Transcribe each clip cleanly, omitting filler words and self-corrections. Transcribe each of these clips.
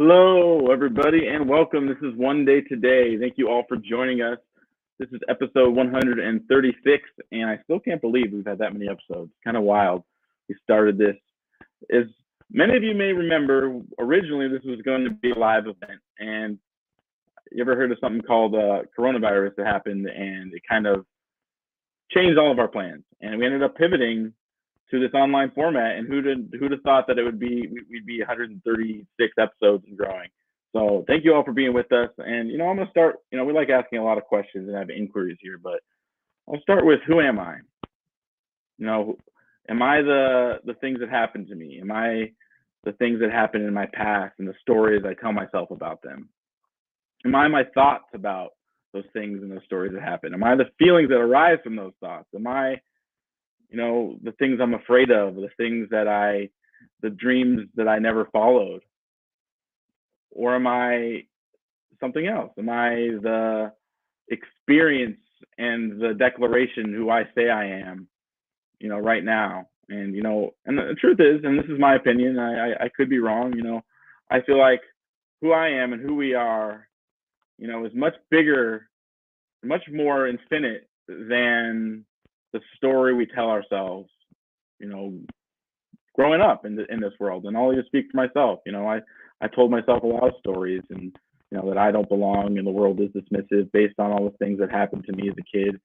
Hello, everybody, and welcome. This is One Day Today. Thank you all for joining us. This is episode 136, and I still can't believe we've had that many episodes. Kind of wild. We started this. As many of you may remember, originally this was going to be a live event, and you ever heard of something called coronavirus that happened, and it kind of changed all of our plans, and we ended up pivoting to this online format. And who'd have thought that we'd be 136 episodes and growing. So thank you all for being with us. And I'm gonna start. We like asking a lot of questions and have inquiries here, but I'll start with, who am I? Am I the things that happened to me? Am I the things that happened in my past and the stories I tell myself about them? Am I my thoughts about those things and those stories that happen? Am I the feelings that arise from those thoughts? Am I the things I'm afraid of, the dreams that I never followed? Or am I something else? Am I the experience and the declaration who I say I am, right now? And, and the truth is, and this is my opinion, I could be wrong, I feel like who I am and who we are, is much bigger, much more infinite than the story we tell ourselves, growing up in this world. And I'll just speak for myself. I told myself a lot of stories, and that I don't belong and the world is dismissive based on all the things that happened to me as a kid.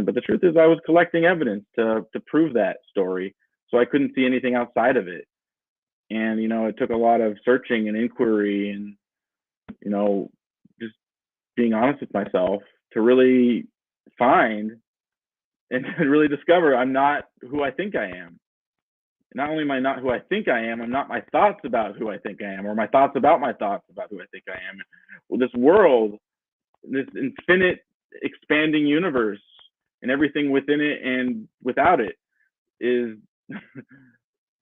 But the truth is, I was collecting evidence to prove that story, so I couldn't see anything outside of it. And it took a lot of searching and inquiry, and just being honest with myself to really find and to really discover I'm not who I think I am. Not only am I not who I think I am, I'm not my thoughts about who I think I am, or my thoughts about my thoughts about who I think I am. Well, this world, this infinite expanding universe, and everything within it and without it, is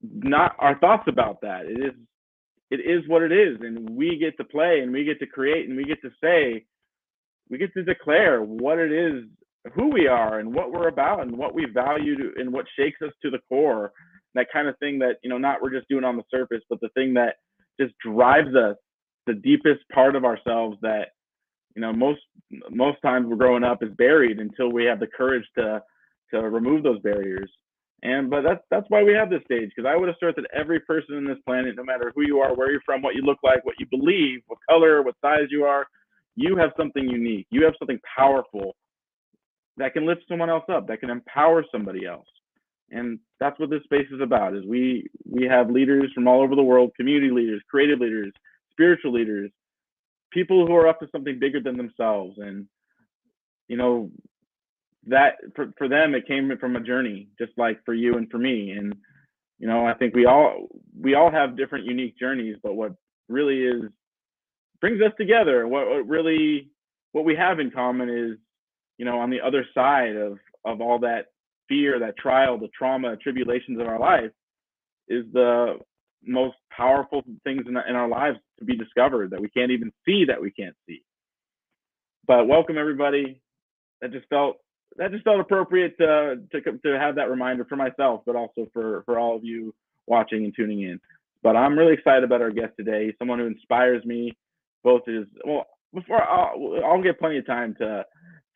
not our thoughts about that. It is what it is, and we get to play, and we get to create, and we get to say, we get to declare what it is, who we are, and what we're about, and what we value, and what shakes us to the core. That kind of thing that, not we're just doing on the surface, but the thing that just drives us, the deepest part of ourselves that, most times we're growing up is buried until we have the courage to remove those barriers. But that's why we have this stage, because I would assert that every person in this planet, no matter who you are, where you're from, what you look like, what you believe, what color, what size you are, you have something unique. You have something powerful that can lift someone else up, that can empower somebody else. And that's what this space is about, is we have leaders from all over the world, community leaders, creative leaders, spiritual leaders, people who are up to something bigger than themselves. And, that for them, it came from a journey, just like for you and for me. And, I think we all have different unique journeys, but what really brings us together, what we have in common is, on the other side of all that fear, that trial, the trauma, tribulations of our life, is the most powerful things in our lives to be discovered, that we can't even see, that we can't see. But welcome, everybody. That just felt appropriate to have that reminder for myself, but also for all of you watching and tuning in. But I'm really excited about our guest today. Someone who inspires me. Before I'll get plenty of time to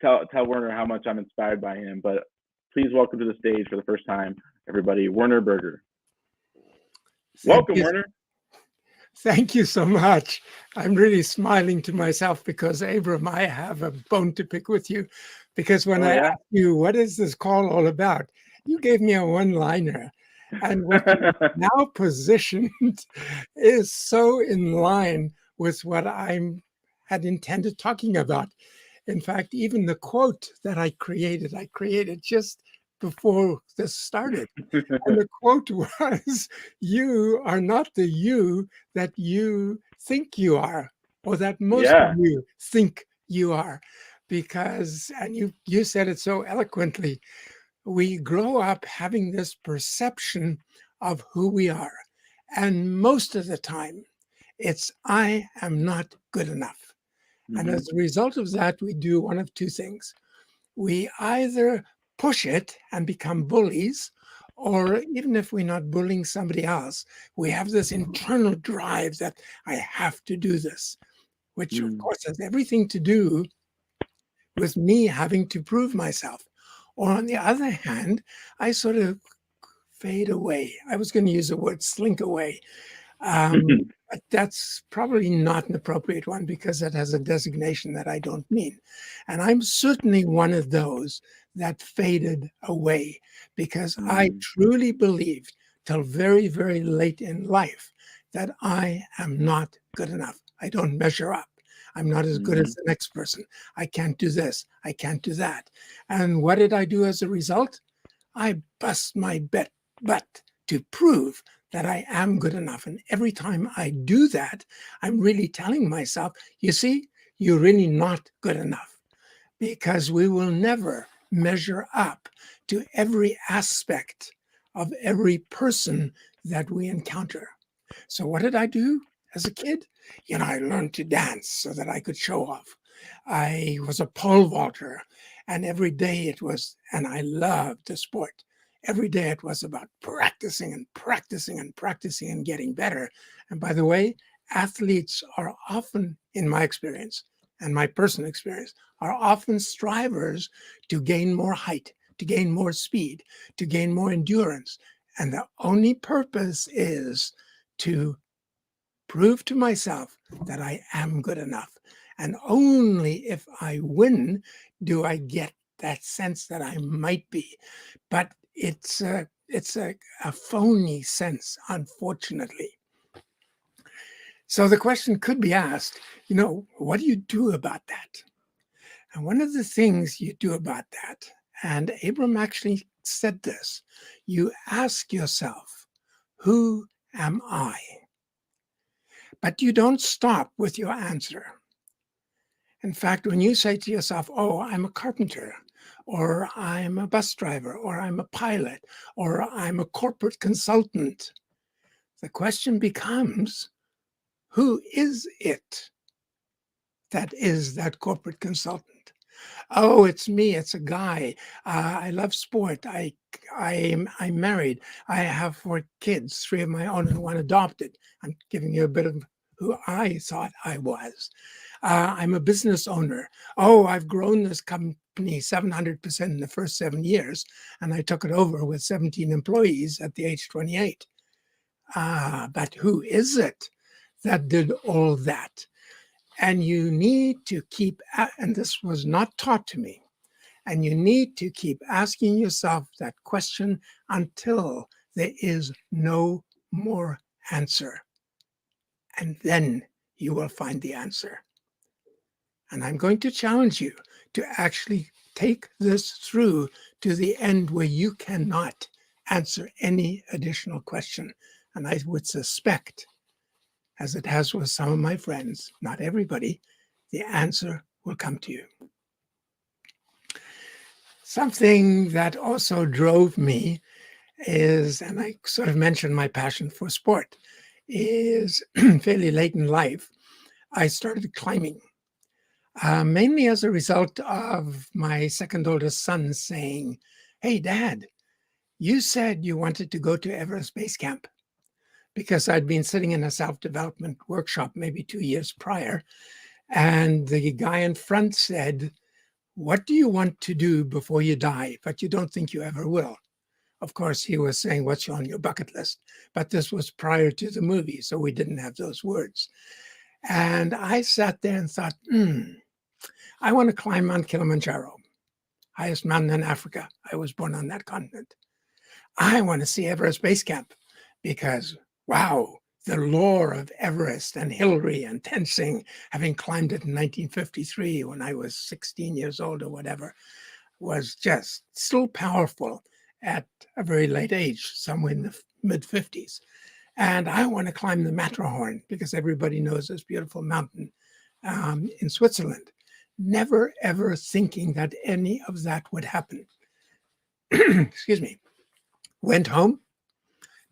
tell Werner how much I'm inspired by him, but please welcome to the stage for the first time, everybody, Werner Berger. Welcome, Werner. Thank you so much. I'm really smiling to myself because, Abram, I have a bone to pick with you. Because when I asked you, what is this call all about? You gave me a one-liner. And what you've now positioned is so in line with what I had intended talking about. In fact, even the quote that I created just before this started. And the quote was, "You are not the you that you think you are, or that most of you think you are." Because, and you said it so eloquently, we grow up having this perception of who we are. And most of the time, it's, I am not good enough. And as a result of that, we do one of two things. We either push it and become bullies, or even if we're not bullying somebody else, we have this internal drive that I have to do this, which of Mm. course has everything to do with me having to prove myself. Or on the other hand, I sort of fade away. I was going to use the word slink away. But that's probably not an appropriate one because it has a designation that I don't mean. And I'm certainly one of those that faded away because I Mm. truly believed till very, very late in life that I am not good enough. I don't measure up. I'm not as good as Mhm. the next person. I can't do this. I can't do that. And what did I do as a result? I bust my butt to prove that I am good enough. And every time I do that, I'm really telling myself, you see, you're really not good enough because we will never measure up to every aspect of every person that we encounter. So, what did I do as a kid? I learned to dance so that I could show off. I was a pole vaulter, and every day it was, and I loved the sport. Every day it was about practicing and practicing and practicing and getting better. And by the way, athletes are often, in my experience and my personal experience, are often strivers to gain more height, to gain more speed, to gain more endurance. And the only purpose is to prove to myself that I am good enough. And only if I win do I get that sense that I might be. But it's a phony sense, unfortunately. So the question could be asked, what do you do about that? And one of the things you do about that, and Abram actually said this, you ask yourself, who am I? But you don't stop with your answer. In fact, when you say to yourself, oh, I'm a carpenter, or I'm a bus driver, or I'm a pilot, or I'm a corporate consultant, the question becomes, who is it that is that corporate consultant? Oh, it's me. It's a guy. I love sport. I'm married. I have 4 kids, 3 of my own and 1 adopted. I'm giving you a bit of who I thought I was. I'm a business owner. Oh, I've grown this company 700% in the first 7 years, and I took it over with 17 employees at the age 28. But who is it that did all that? And you need to keep, and this was not taught to me, and you need to keep asking yourself that question until there is no more answer. And then you will find the answer. And I'm going to challenge you to actually take this through to the end where you cannot answer any additional question. And I would suspect, as it has with some of my friends, not everybody, the answer will come to you. Something that also drove me is, and I sort of mentioned my passion for sport, is fairly late in life, I started climbing, mainly as a result of my second oldest son saying, hey, Dad, you said you wanted to go to Everest Base Camp, because I'd been sitting in a self-development workshop maybe 2 years prior. And the guy in front said, what do you want to do before you die, but you don't think you ever will? Of course, he was saying, what's on your bucket list? But this was prior to the movie, so we didn't have those words. And I sat there and thought, I want to climb Mount Kilimanjaro, highest mountain in Africa. I was born on that continent. I want to see Everest Base Camp because, wow, the lore of Everest and Hillary and Tenzing, having climbed it in 1953 when I was 16 years old or whatever, was just still powerful at a very late age, somewhere in the mid 50s. And I want to climb the Matterhorn because everybody knows this beautiful mountain in Switzerland. Never ever thinking that any of that would happen. Excuse me. Went home,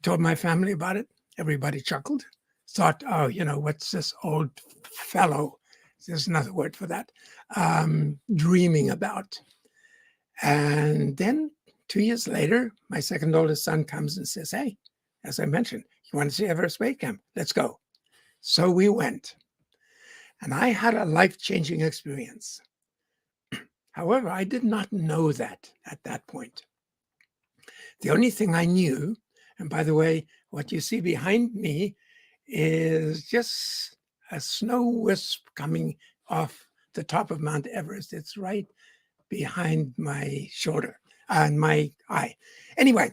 told my family about it. Everybody chuckled, thought, oh, what's this old fellow? There's another word for that. Dreaming about. And then 2 years later, my second oldest son comes and says, hey, as I mentioned, you want to see Everest Base Camp? Let's go. So we went. And I had a life-changing experience. However, I did not know that at that point. The only thing I knew, and by the way, what you see behind me is just a snow wisp coming off the top of Mount Everest. It's right behind my shoulder and my eye. Anyway,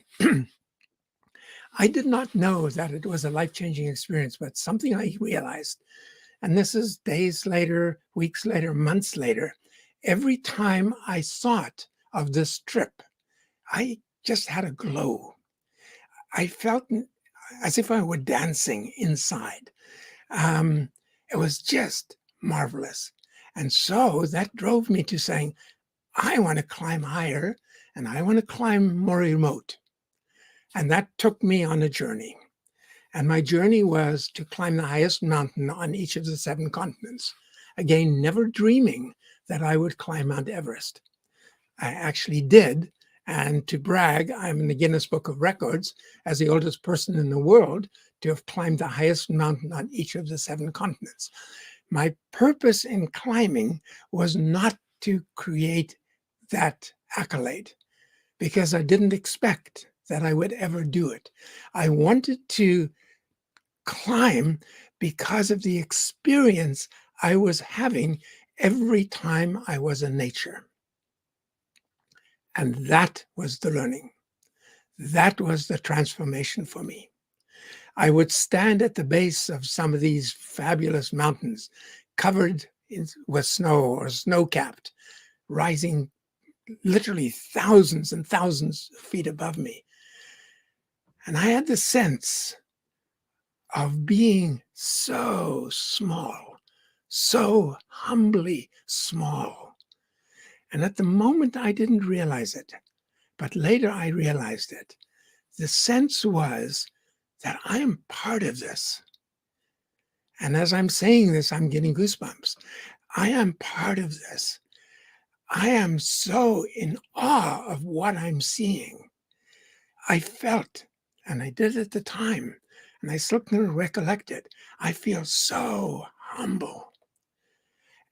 I did not know that it was a life-changing experience, but something I realized, and this is days later, weeks later, months later, every time I thought of this trip, I just had a glow. I felt as if I were dancing inside. It was just marvelous. And so that drove me to saying, I want to climb higher and I want to climb more remote. And that took me on a journey. And my journey was to climb the highest mountain on each of the 7 continents. Again, never dreaming that I would climb Mount Everest. I actually did. And to brag, I'm in the Guinness Book of Records as the oldest person in the world to have climbed the highest mountain on each of the 7 continents. My purpose in climbing was not to create that accolade, because I didn't expect that I would ever do it. I wanted to climb because of the experience I was having every time I was in nature. And that was the learning. That was the transformation for me. I would stand at the base of some of these fabulous mountains covered with snow or snow-capped, rising literally thousands and thousands of feet above me. And I had the sense of being so small, so humbly small. And at the moment, I didn't realize it, but later I realized it. The sense was that I am part of this. And as I'm saying this, I'm getting goosebumps. I am part of this. I am so in awe of what I'm seeing. I felt, and I did at the time, and I still can recollect it, I feel so humble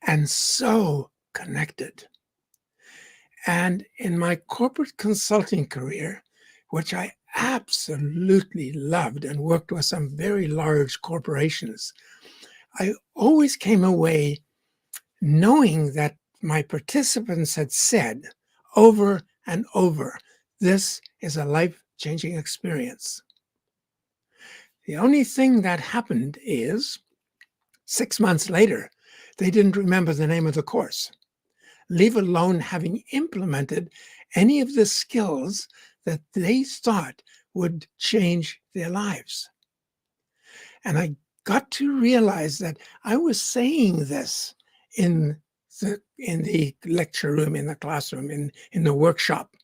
and so connected. And in my corporate consulting career, which I absolutely loved and worked with some very large corporations, I always came away knowing that my participants had said over and over, this is a life-changing experience. The only thing that happened is 6 months later, they didn't remember the name of the course, leave alone having implemented any of the skills that they thought would change their lives. And I got to realize that I was saying this in the lecture room, in the classroom, in the workshop.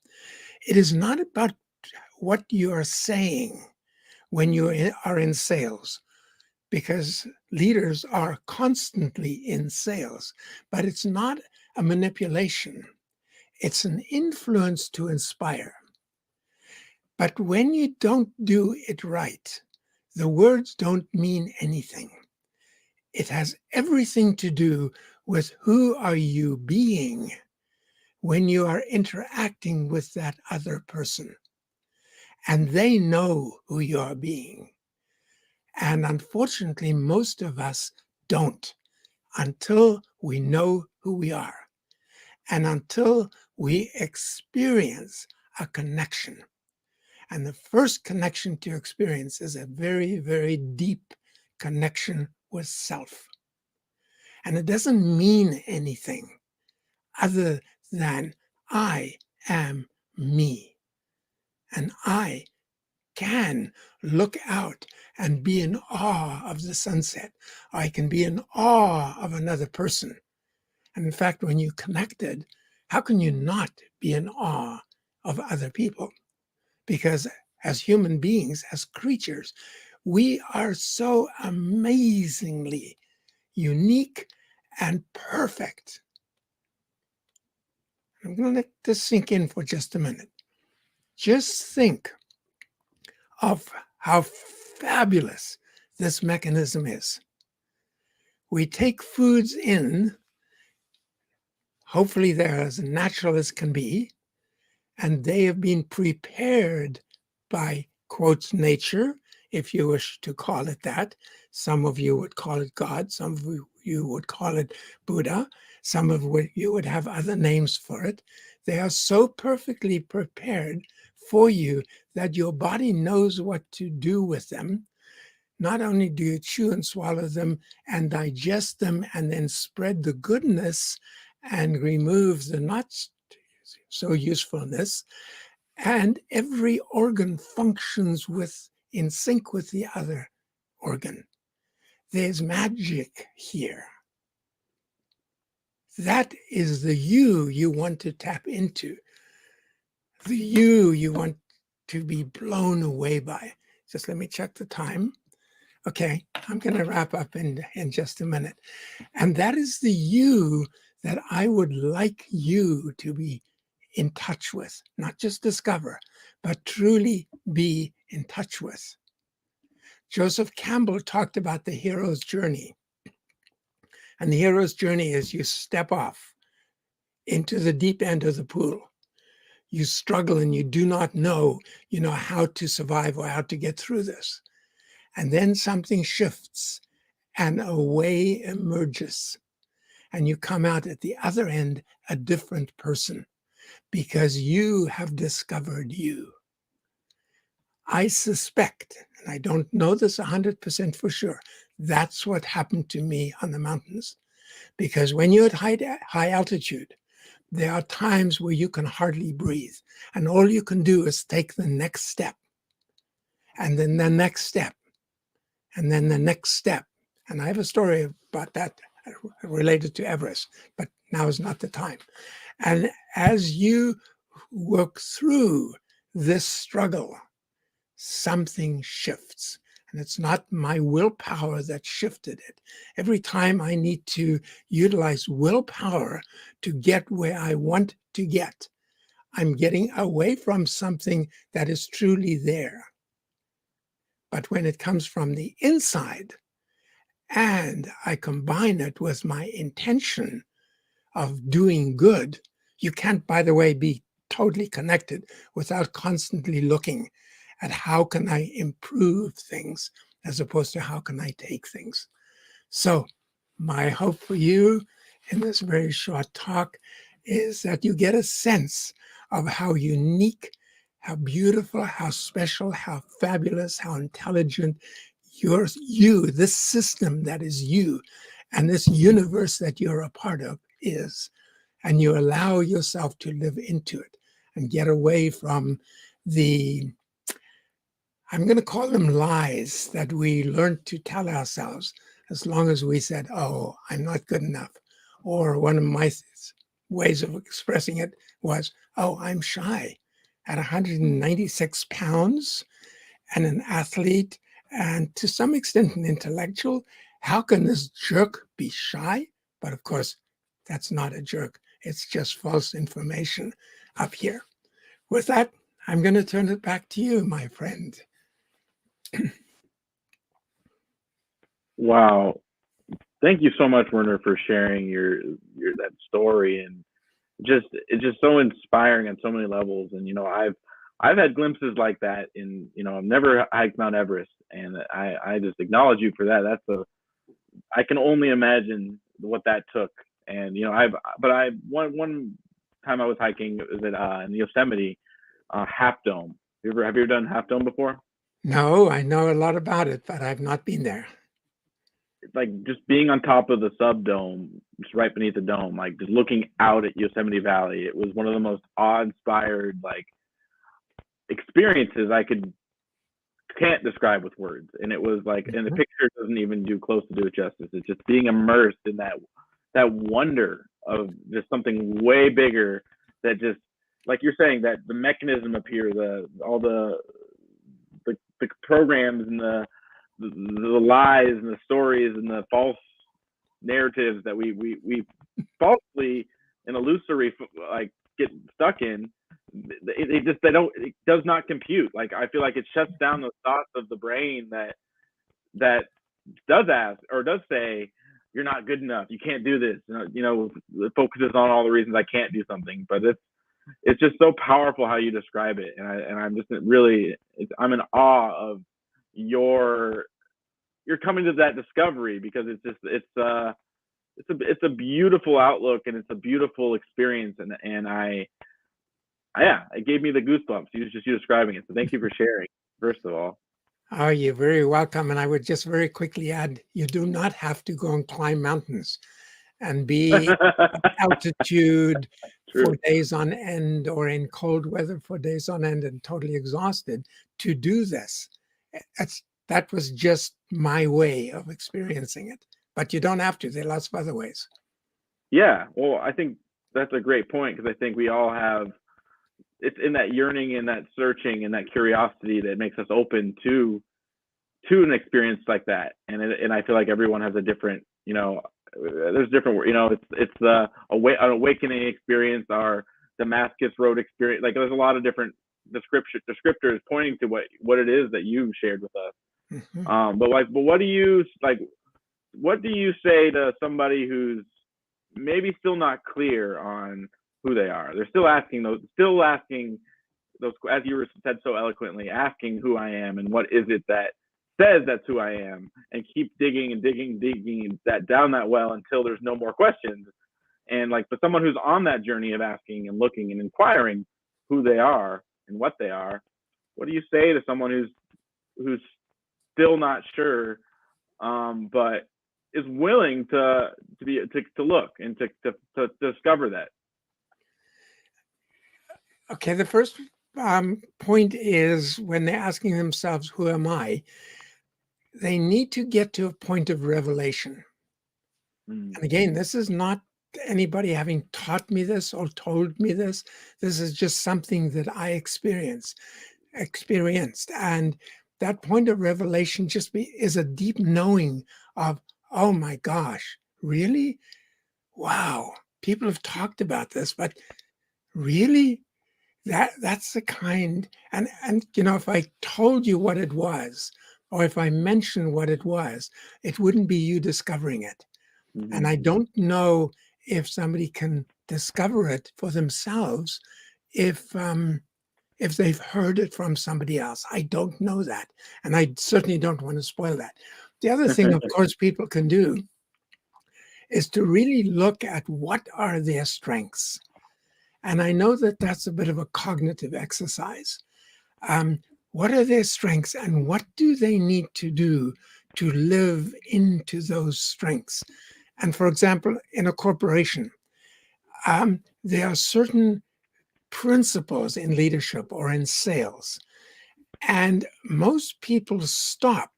It is not about what you are saying when you are in sales, because leaders are constantly in sales, but it's not a manipulation. It's an influence to inspire. But when you don't do it right, the words don't mean anything. It has everything to do with who are you being when you are interacting with that other person. And they know who you are being. And unfortunately, most of us don't until we know who we are and until we experience a connection. And the first connection to experience is a very, very deep connection with self. And it doesn't mean anything other than I am me. And I can look out and be in awe of the sunset. I can be in awe of another person. And in fact, when you connected, how can you not be in awe of other people? Because as human beings, as creatures, we are so amazingly unique and perfect. I'm going to let this sink in for just a minute. Just think of how fabulous this mechanism is. We take foods in, hopefully they're as natural as can be, and they have been prepared by, quotes, nature, if you wish to call it that. Some of you would call it God, some of you would call it Buddha, some of you would have other names for it. They are so perfectly prepared for you that your body knows what to do with them. Not only do you chew and swallow them and digest them and then spread the goodness and remove the not so usefulness, and every organ functions in sync with the other organ. There's magic here. That is the you want to tap into, the you want to be blown away by. Just let me check the time. Okay, I'm going to wrap up in just a minute. And that is the you that I would like you to be in touch with, not just discover, but truly be in touch with. Joseph Campbell talked about the hero's journey. And the hero's journey is you step off into the deep end of the pool. You struggle and you do not know, how to survive or how to get through this. And then something shifts and a way emerges. And you come out at the other end a different person because you have discovered you. I suspect, and I don't know this 100% for sure, that's what happened to me on the mountains. Because when you're at high altitude, there are times where you can hardly breathe. And all you can do is take the next step, and then the next step, and then the next step. And I have a story about that related to Everest, but now is not the time. And as you work through this struggle, something shifts. And it's not my willpower that shifted it. Every time I need to utilize willpower to get where I want to get, I'm getting away from something that is truly there. But when it comes from the inside, and I combine it with my intention of doing good, you can't, by the way, be totally connected without constantly looking at how can I improve things as opposed to how can I take things. So my hope for you in this very short talk is that you get a sense of how unique, how beautiful, how special, how fabulous, how intelligent this system that is you, and this universe that you're a part of is. And you allow yourself to live into it and get away from I'm going to call them lies that we learned to tell ourselves as long as we said, oh, I'm not good enough. Or one of my ways of expressing it was, oh, I'm shy. At 196 pounds and an athlete and to some extent an intellectual, how can this jerk be shy? But of course, that's not a jerk. It's just false information up here. With that, I'm going to turn it back to you, my friend. Wow. Thank you so much, Werner, for sharing your that story, and it's just so inspiring on so many levels. And I've had glimpses like that I've never hiked Mount Everest, and I just acknowledge you for that. I can only imagine what that took. And one time I was hiking was in Yosemite, Half Dome. Have you ever done Half Dome before? No, I know a lot about it, but I've not been there. Like just being on top of the subdome, just right beneath the dome, like just looking out at Yosemite Valley, it was one of the most awe-inspired experiences can't describe with words. And it was and the picture doesn't even do close to do it justice. It's just being immersed in that wonder of just something way bigger, that just, like you're saying, that the mechanism up here, all the programs and the lies and the stories and the false narratives that we falsely and illusory get stuck in, it does not compute. Like, I feel like it shuts down those thoughts of the brain that does ask or does say, you're not good enough, you can't do this, it focuses on all the reasons I can't do something. But it's just so powerful how you describe it, and I'm just really, I'm in awe of you're coming to that discovery, because it's a beautiful outlook, and it's a beautiful experience, and yeah, it gave me the goosebumps. You describing it. So thank you for sharing, first of all. Oh, you're very welcome. And I would just very quickly add, you do not have to go and climb mountains and be at altitude for days on end, or in cold weather for days on end and totally exhausted to do this. That was just my way of experiencing it. But you don't have to. There are lots of other ways. Yeah, well, I think that's a great point, because I think we all have, it's in that yearning and that searching and that curiosity that makes us open to an experience like that. And I feel like everyone has a different, there's different, it's an awakening experience, or Damascus Road experience. Like, there's a lot of different descriptors pointing to what it is that you shared with us. Mm-hmm. But what do you say to somebody who's maybe still not clear on who they are? They're still asking those, as you said so eloquently, asking who I am and what is it that says that's who I am, and keep digging and digging that down that well until there's no more questions. And but someone who's on that journey of asking and looking and inquiring who they are and what they are, what do you say to someone who's still not sure, but is willing to look and to discover that? Okay, the first point is, when they're asking themselves, who am I? They need to get to a point of revelation. And again, this is not anybody having taught me this or told me this. This is just something that I experienced. And that point of revelation is a deep knowing of, oh my gosh, really? Wow, people have talked about this, but really? That's the kind, and if I told you what it was, or if I mentioned what it was, it wouldn't be you discovering it. Mm-hmm. And I don't know if somebody can discover it for themselves if they've heard it from somebody else. I don't know that, and I certainly don't want to spoil that. The other thing, of course, people can do is to really look at what are their strengths. And I know that that's a bit of a cognitive exercise. What are their strengths, and what do they need to do to live into those strengths? And for example, in a corporation, there are certain principles in leadership or in sales, and most people stop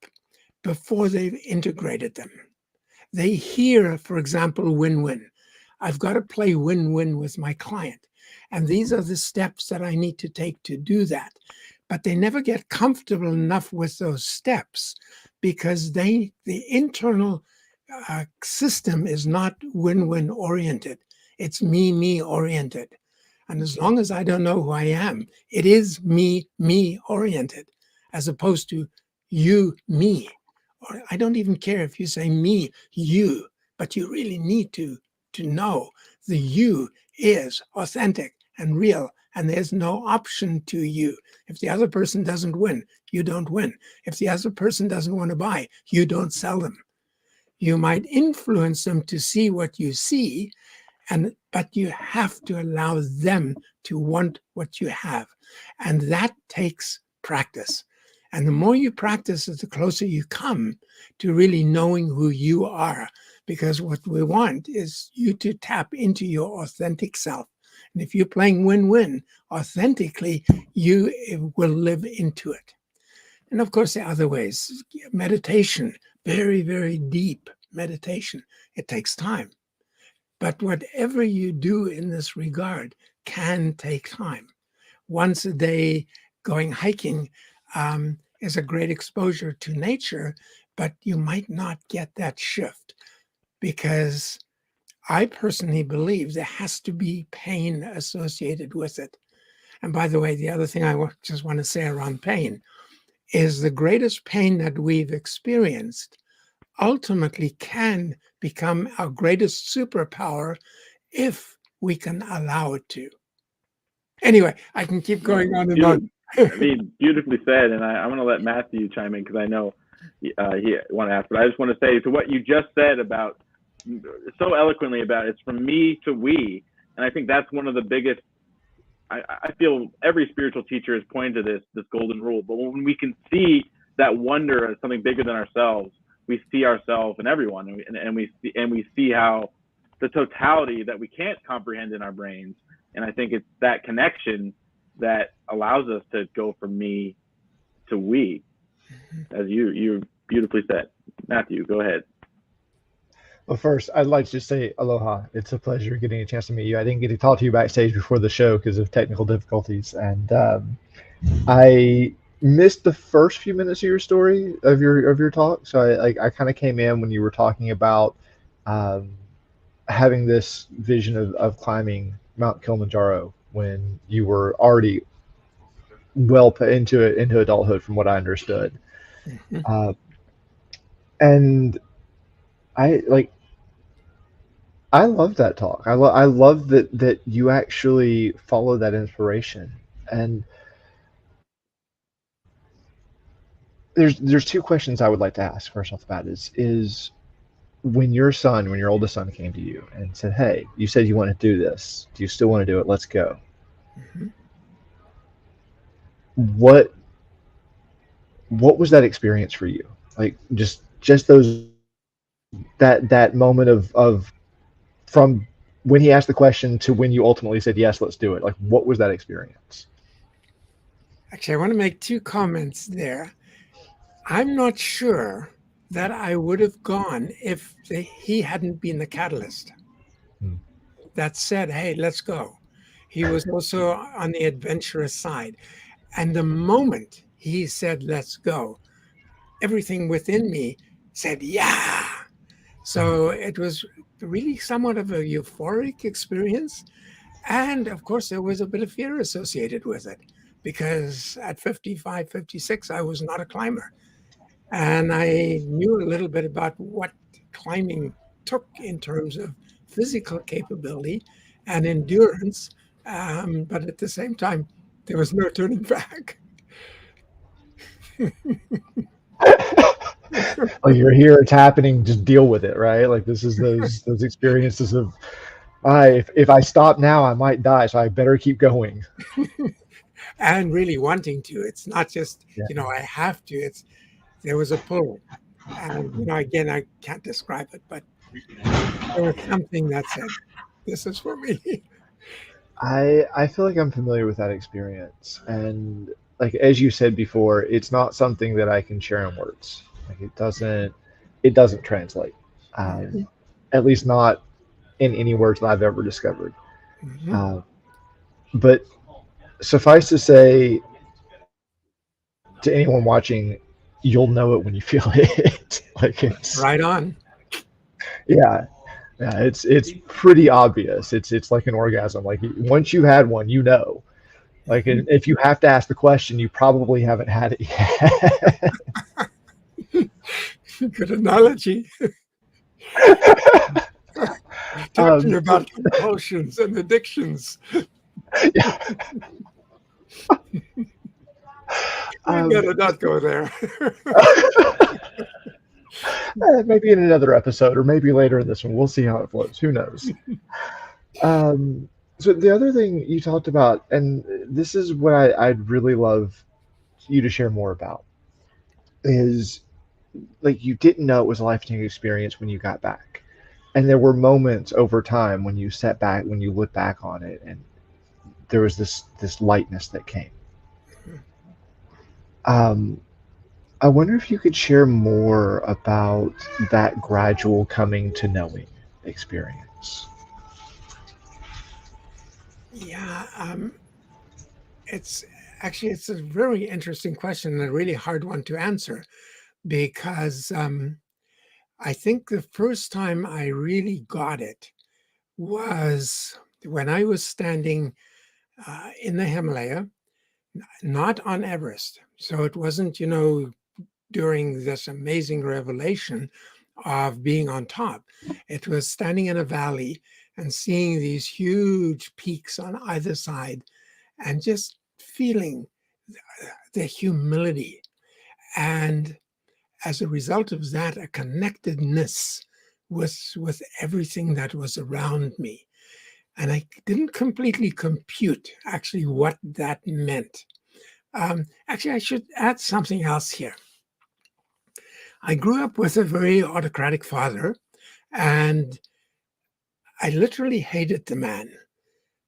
before they've integrated them. They hear, for example, win-win. I've got to play win-win with my client. And these are the steps that I need to take to do that. But they never get comfortable enough with those steps, because the internal system is not win-win oriented. It's me oriented. And as long as I don't know who I am, it is me oriented, as opposed to you, me. Or I don't even care if you say me, you, but you really need to know the you is authentic and real, and there's no option to you. If the other person doesn't win, you don't win. If the other person doesn't want to buy, you don't sell them. You might influence them to see what you see, but you have to allow them to want what you have. And that takes practice. And the more you practice it, the closer you come to really knowing who you are. Because what we want is you to tap into your authentic self. And if you're playing win-win authentically, you will live into it. And of course, there are other ways. Meditation, very, very deep meditation. It takes time. But whatever you do in this regard can take time. Once a day going hiking is a great exposure to nature, but you might not get that shift, because I personally believe there has to be pain associated with it. And by the way, the other thing I just want to say around pain is the greatest pain that we've experienced ultimately can become our greatest superpower if we can allow it to. Anyway, I can keep going on and on. I mean, beautifully said. And I'm going to let Matthew chime in because I know he want to ask. But I just want to say to what you just said about so eloquently about it's from me to we. And I think that's one of the biggest. I feel every spiritual teacher has pointed to this golden rule. But when we can see that wonder as something bigger than ourselves, we see ourselves and everyone, and we see how the totality that we can't comprehend in our brains. And I think it's that connection that allows us to go from me to we, as you beautifully said. Matthew, go ahead. Well, first, I'd like to just say aloha. It's a pleasure getting a chance to meet you. I didn't get to talk to you backstage before the show because of technical difficulties, and I missed the first few minutes of your story of your talk. So I kind of came in when you were talking about um, having this vision of climbing Mount Kilimanjaro when you were already well into adulthood, from what I understood, uh, and I like. I love that talk. I love that you actually follow that inspiration. And there's two questions I would like to ask first off the bat is when your oldest son came to you and said, "Hey, you said you want to do this. Do you still want to do it? Let's go." Mm-hmm. What what was that experience for you? Like just those that moment of from when he asked the question to when you ultimately said yes, let's do it. Like what was that experience? Actually, I want to make two comments there. I'm not sure that I would have gone if he hadn't been the catalyst Hmm. that said, hey, let's go. He was also on the adventurous side. And the moment he said, let's go, everything within me said, yeah. So it was really somewhat of a euphoric experience. And of course, there was a bit of fear associated with it because at 55, 56, I was not a climber. And I knew a little bit about what climbing took in terms of physical capability and endurance. But at the same time, there was no turning back. Like you're here, it's happening, just deal with it, right? Like this is those experiences of if I stop now, I might die, so I better keep going. And really wanting to. It's not just, Yeah. I have to. There was a pull. And, again, I can't describe it, but there was something that said, this is for me. I feel like I'm familiar with that experience, and like as you said before, it's not something that I can share in words. Like it doesn't translate, um, at least not in any words that I've ever discovered. Mhm. Uh, but suffice to say, to anyone watching, you'll know it when you feel it. Like Right on. yeah, yeah, it's pretty obvious. It's like an orgasm. Like once you had one, you know. Like if you have to ask the question, you probably haven't had it yet. Good analogy. Talking about compulsions and addictions. Yeah. We better not go there. Maybe in another episode, or maybe later in this one. We'll see how it flows. Who knows? Um, so the other thing you talked about, and this is what I'd really love you to share more about, is like you didn't know it was a life-changing experience when you got back, and there were moments over time when you sat back, when you look back on it, and there was this lightness that came. Um, I wonder if you could share more about that gradual coming to knowing experience. Yeah, it's it's a very interesting question and a really hard one to answer because I think the first time I really got it was when I was standing in the Himalaya, not on Everest. So it wasn't, during this amazing revelation of being on top. It was standing in a valley and seeing these huge peaks on either side and just feeling the humility. And as a result of that, a connectedness with everything that was around me. And I didn't completely compute actually what that meant. Actually, I should add something else here. I grew up with a very autocratic father, and I literally hated the man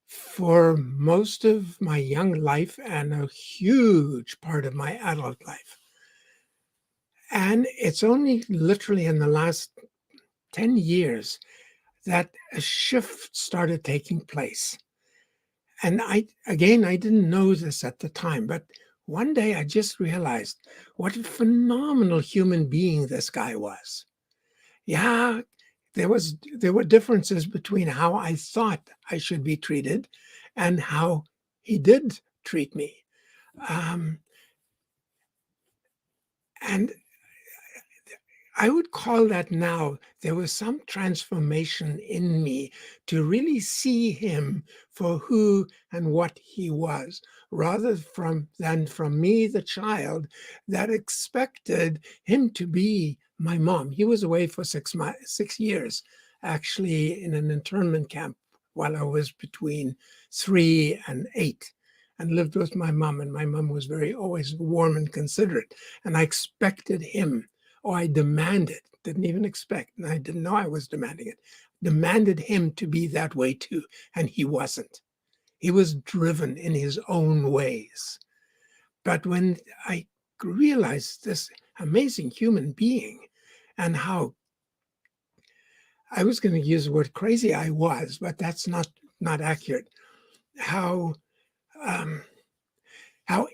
for most of my young life and a huge part of my adult life. And it's only literally in the last 10 years that a shift started taking place. And I didn't know this at the time, but one day I just realized what a phenomenal human being this guy was. Yeah, there were differences between how I thought I should be treated and how he did treat me. And I would call that now there was some transformation in me to really see him for who and what he was, rather than from me, the child, that expected him to be my mom. He was away for 6 years, actually, in an internment camp while I was between 3 and 8. And lived with my mom, and my mom was always warm and considerate. And I expected him. Oh, I demanded, didn't even expect, and I didn't know I was demanding it, demanded him to be that way too, and he wasn't. He was driven in his own ways. But when I realized this amazing human being and how, I was going to use the word crazy I was, but that's not accurate, how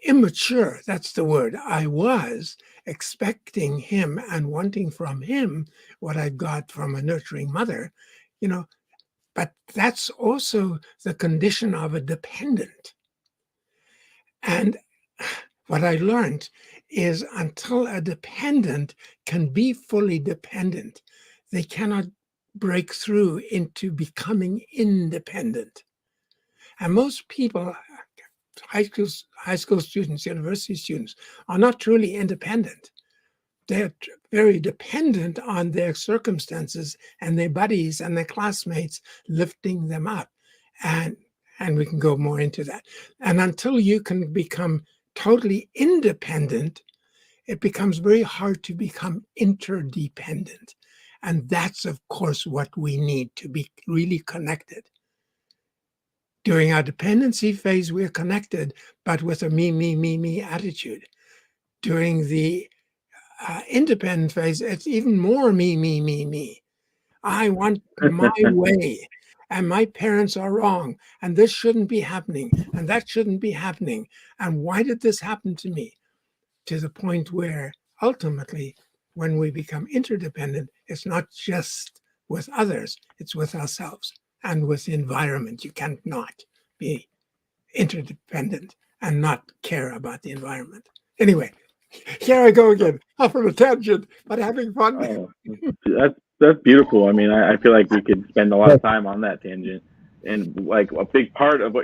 immature, that's the word, I was, expecting him and wanting from him what I got from a nurturing mother, but that's also the condition of a dependent. And what I learned is until a dependent can be fully dependent, they cannot break through into becoming independent. And most people, high school students, university students, are not truly independent. They're very dependent on their circumstances and their buddies and their classmates lifting them up. And we can go more into that. And until you can become totally independent, it becomes very hard to become interdependent. And that's, of course, what we need to be really connected. During our dependency phase, we're connected, but with a me attitude. During the independent phase, it's even more me. I want my way, and my parents are wrong, and this shouldn't be happening, and that shouldn't be happening. And why did this happen to me? To the point where ultimately, when we become interdependent, it's not just with others, it's with ourselves and with the environment. You can't not be interdependent and not care about the environment. Anyway, here I go again, off on a tangent, but having fun. Oh, that's beautiful. I mean, I feel like we could spend a lot of time on that tangent, and like a big part of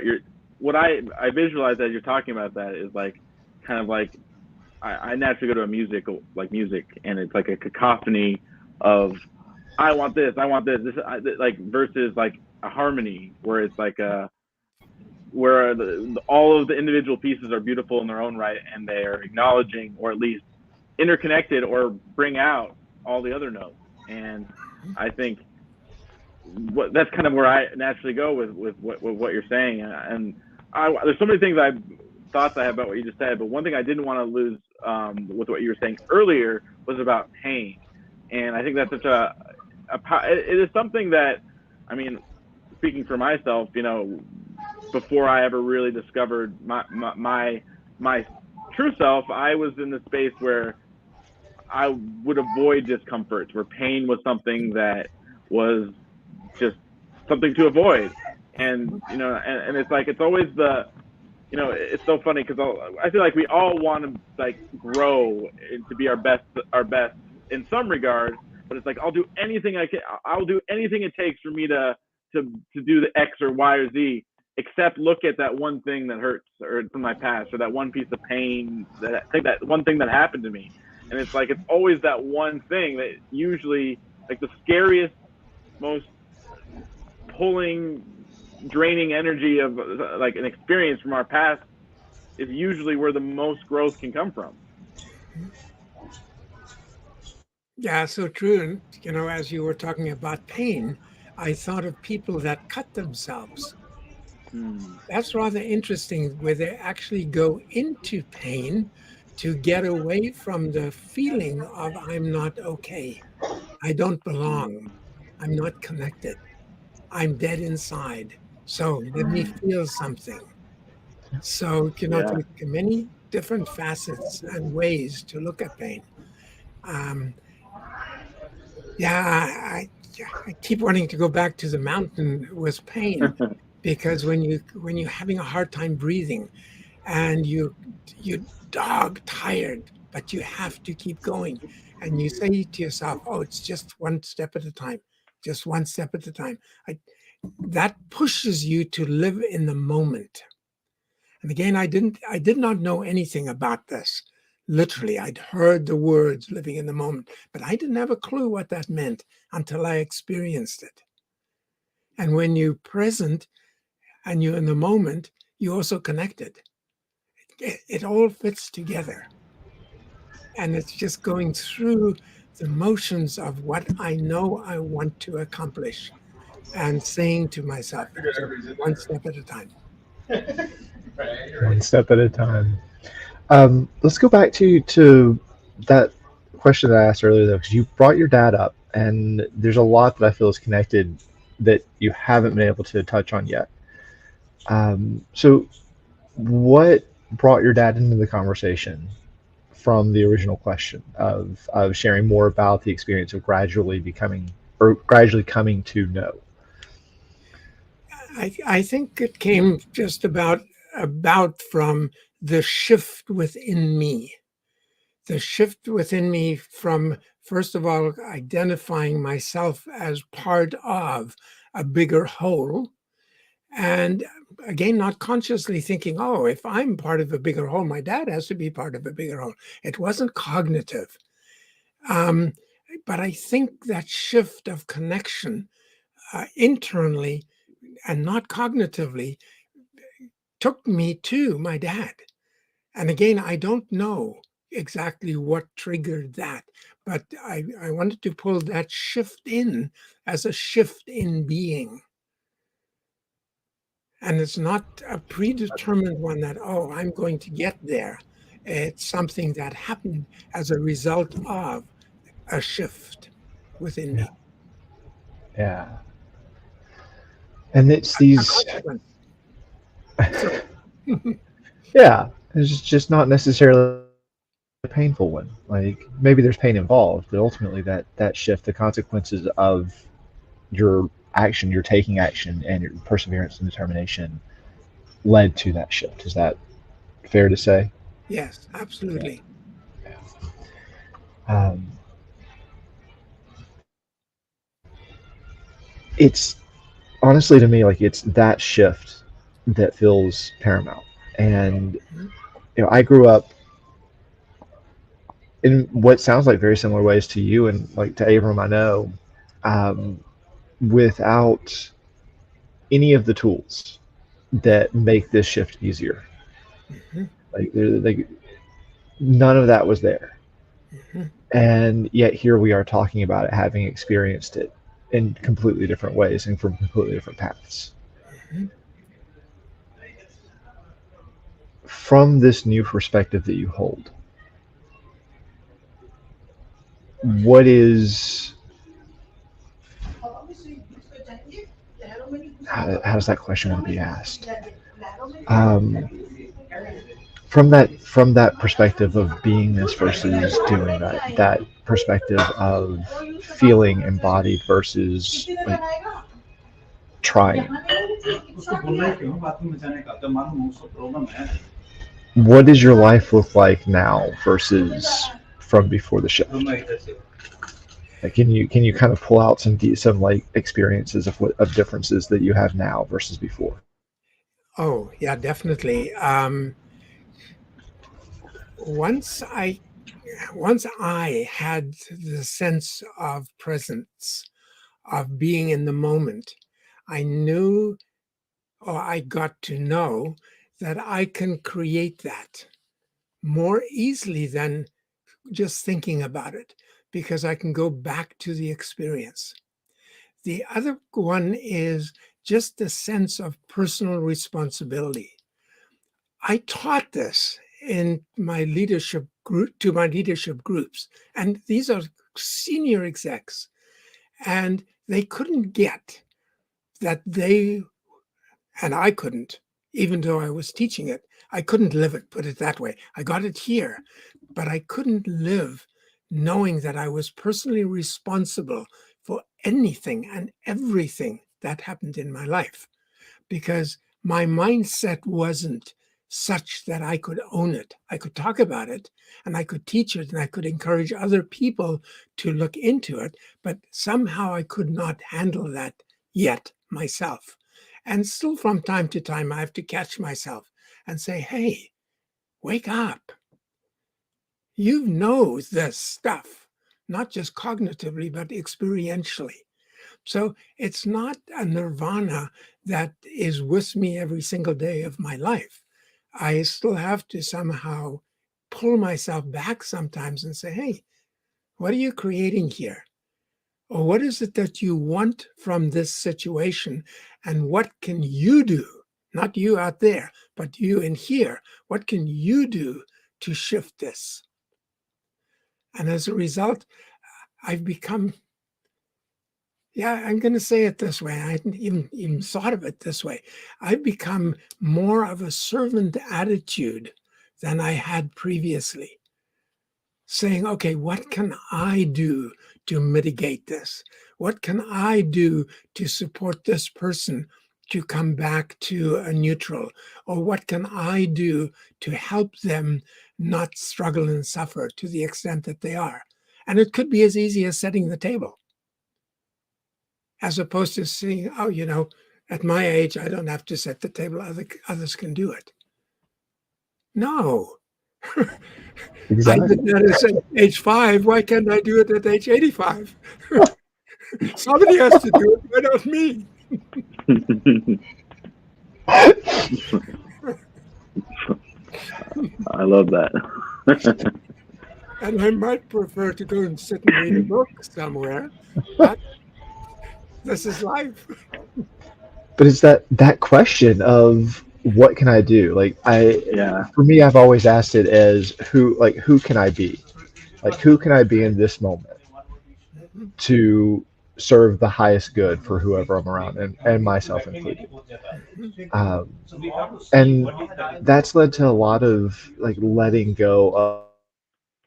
what I visualize as you're talking about that is like kind of like I naturally go to music, and it's like a cacophony of I want this, like versus like a harmony where it's like where all of the individual pieces are beautiful in their own right, and they are acknowledging or at least interconnected or bring out all the other notes. And I think that's kind of where I naturally go with what you're saying. And there's so many thoughts I have about what you just said, but one thing I didn't want to lose with what you were saying earlier was about pain. And I think that's such it is something that, I mean, speaking for myself, before I ever really discovered my true self, I was in the space where I would avoid discomfort, where pain was something that was just something to avoid. And and it's like, it's always the, it's so funny because I feel like we all want to like grow and to be our best in some regard, but it's like, I'll do anything I can. I'll do anything it takes for me to do the X or Y or Z, except look at that one thing that hurts, or from my past, or that one piece of pain, that one thing that happened to me. And it's like, it's always that one thing that usually, like, the scariest, most pulling, draining energy of like an experience from our past is usually where the most growth can come from. Yeah, so true. And, as you were talking about pain, I thought of people that cut themselves. That's rather interesting, where they actually go into pain to get away from the feeling of, I'm not okay. I don't belong. I'm not connected. I'm dead inside. So let me feel something. So, there's many different facets and ways to look at pain. I keep wanting to go back to the mountain with pain, because when you're having a hard time breathing, and you dog tired, but you have to keep going, and you say to yourself, "Oh, it's just one step at a time, just one step at a time." That pushes you to live in the moment. And again, I did not know anything about this. Literally, I'd heard the words living in the moment, but I didn't have a clue what that meant until I experienced it. And when you're present and you're in the moment, you're also connected. It all fits together. And it's just going through the motions of what I know I want to accomplish, and saying to myself, one step at a time. One step at a time. Let's go back to that question that I asked earlier, though, because you brought your dad up, and there's a lot that I feel is connected that you haven't been able to touch on yet. So what brought your dad into the conversation from the original question of sharing more about the experience of gradually coming to know? I think it came just about from the shift within me. The shift within me from, first of all, identifying myself as part of a bigger whole. And again, not consciously thinking, oh, if I'm part of a bigger whole, my dad has to be part of a bigger whole. It wasn't cognitive. But I think that shift of connection internally and not cognitively took me to my dad. And again, I don't know exactly what triggered that, but I wanted to pull that shift in as a shift in being. And it's not a predetermined one that, oh, I'm going to get there. It's something that happened as a result of a shift within me. Yeah. And it's these. Yeah, it's just not necessarily a painful one. Like, maybe there's pain involved, but ultimately that shift, the consequences of your action, your taking action, and your perseverance and determination led to that shift. Is that fair to say? Yes, absolutely. Yeah. It's honestly, to me, like, it's that shift that feels paramount. And I grew up in what sounds like very similar ways to you and like to Abram, I know, without any of the tools that make this shift easier. Like none of that was there. And yet here we are talking about it, having experienced it in completely different ways and from completely different paths. From this new perspective that you hold, what is, how does that question want to be asked? From that perspective of beingness versus doing that perspective of feeling embodied versus like trying, What does your life look like now versus from before the shift? Like, can you kind of pull out some like experiences of differences that you have now versus before? Oh, yeah, definitely. Once I once I had the sense of presence, of being in the moment, I knew, or I got to know, that I can create that more easily than just thinking about it, because I can go back to the experience. The other one is just the sense of personal responsibility. I taught this in my leadership group, to my leadership groups, and these are senior execs, and they couldn't get that they, and I couldn't, even though I was teaching it, I couldn't live it, put it that way. I got it here, but I couldn't live knowing that I was personally responsible for anything and everything that happened in my life, because my mindset wasn't such that I could own it. I could talk about it and I could teach it and I could encourage other people to look into it, but somehow I could not handle that yet myself. And still from time to time, I have to catch myself and say, hey, wake up. You know this stuff, not just cognitively, but experientially. So it's not a nirvana that is with me every single day of my life. I still have to somehow pull myself back sometimes and say, hey, what are you creating here? Or what is it that you want from this situation? And what can you do? Not you out there, but you in here. What can you do to shift this? And as a result, I've become, yeah, I'm going to say it this way. I hadn't even thought of it this way. I've become more of a servant attitude than I had previously. Saying, okay, what can I do to mitigate this? What can I do to support this person to come back to a neutral? Or what can I do to help them not struggle and suffer to the extent that they are? And it could be as easy as setting the table, as opposed to seeing, oh, at my age, I don't have to set the table. Others can do it. No. I Exactly. did that at age 5. Why can't I do it at age 85? Somebody has to do it. Why not me? I love that. And I might prefer to go and sit and read a book somewhere, but this is life. But it's that question of what can I do? Like Yeah, for me, I've always asked it as who can I be? Like who can I be in this moment to serve the highest good for whoever I'm around and myself included. Um, and that's led to a lot of like letting go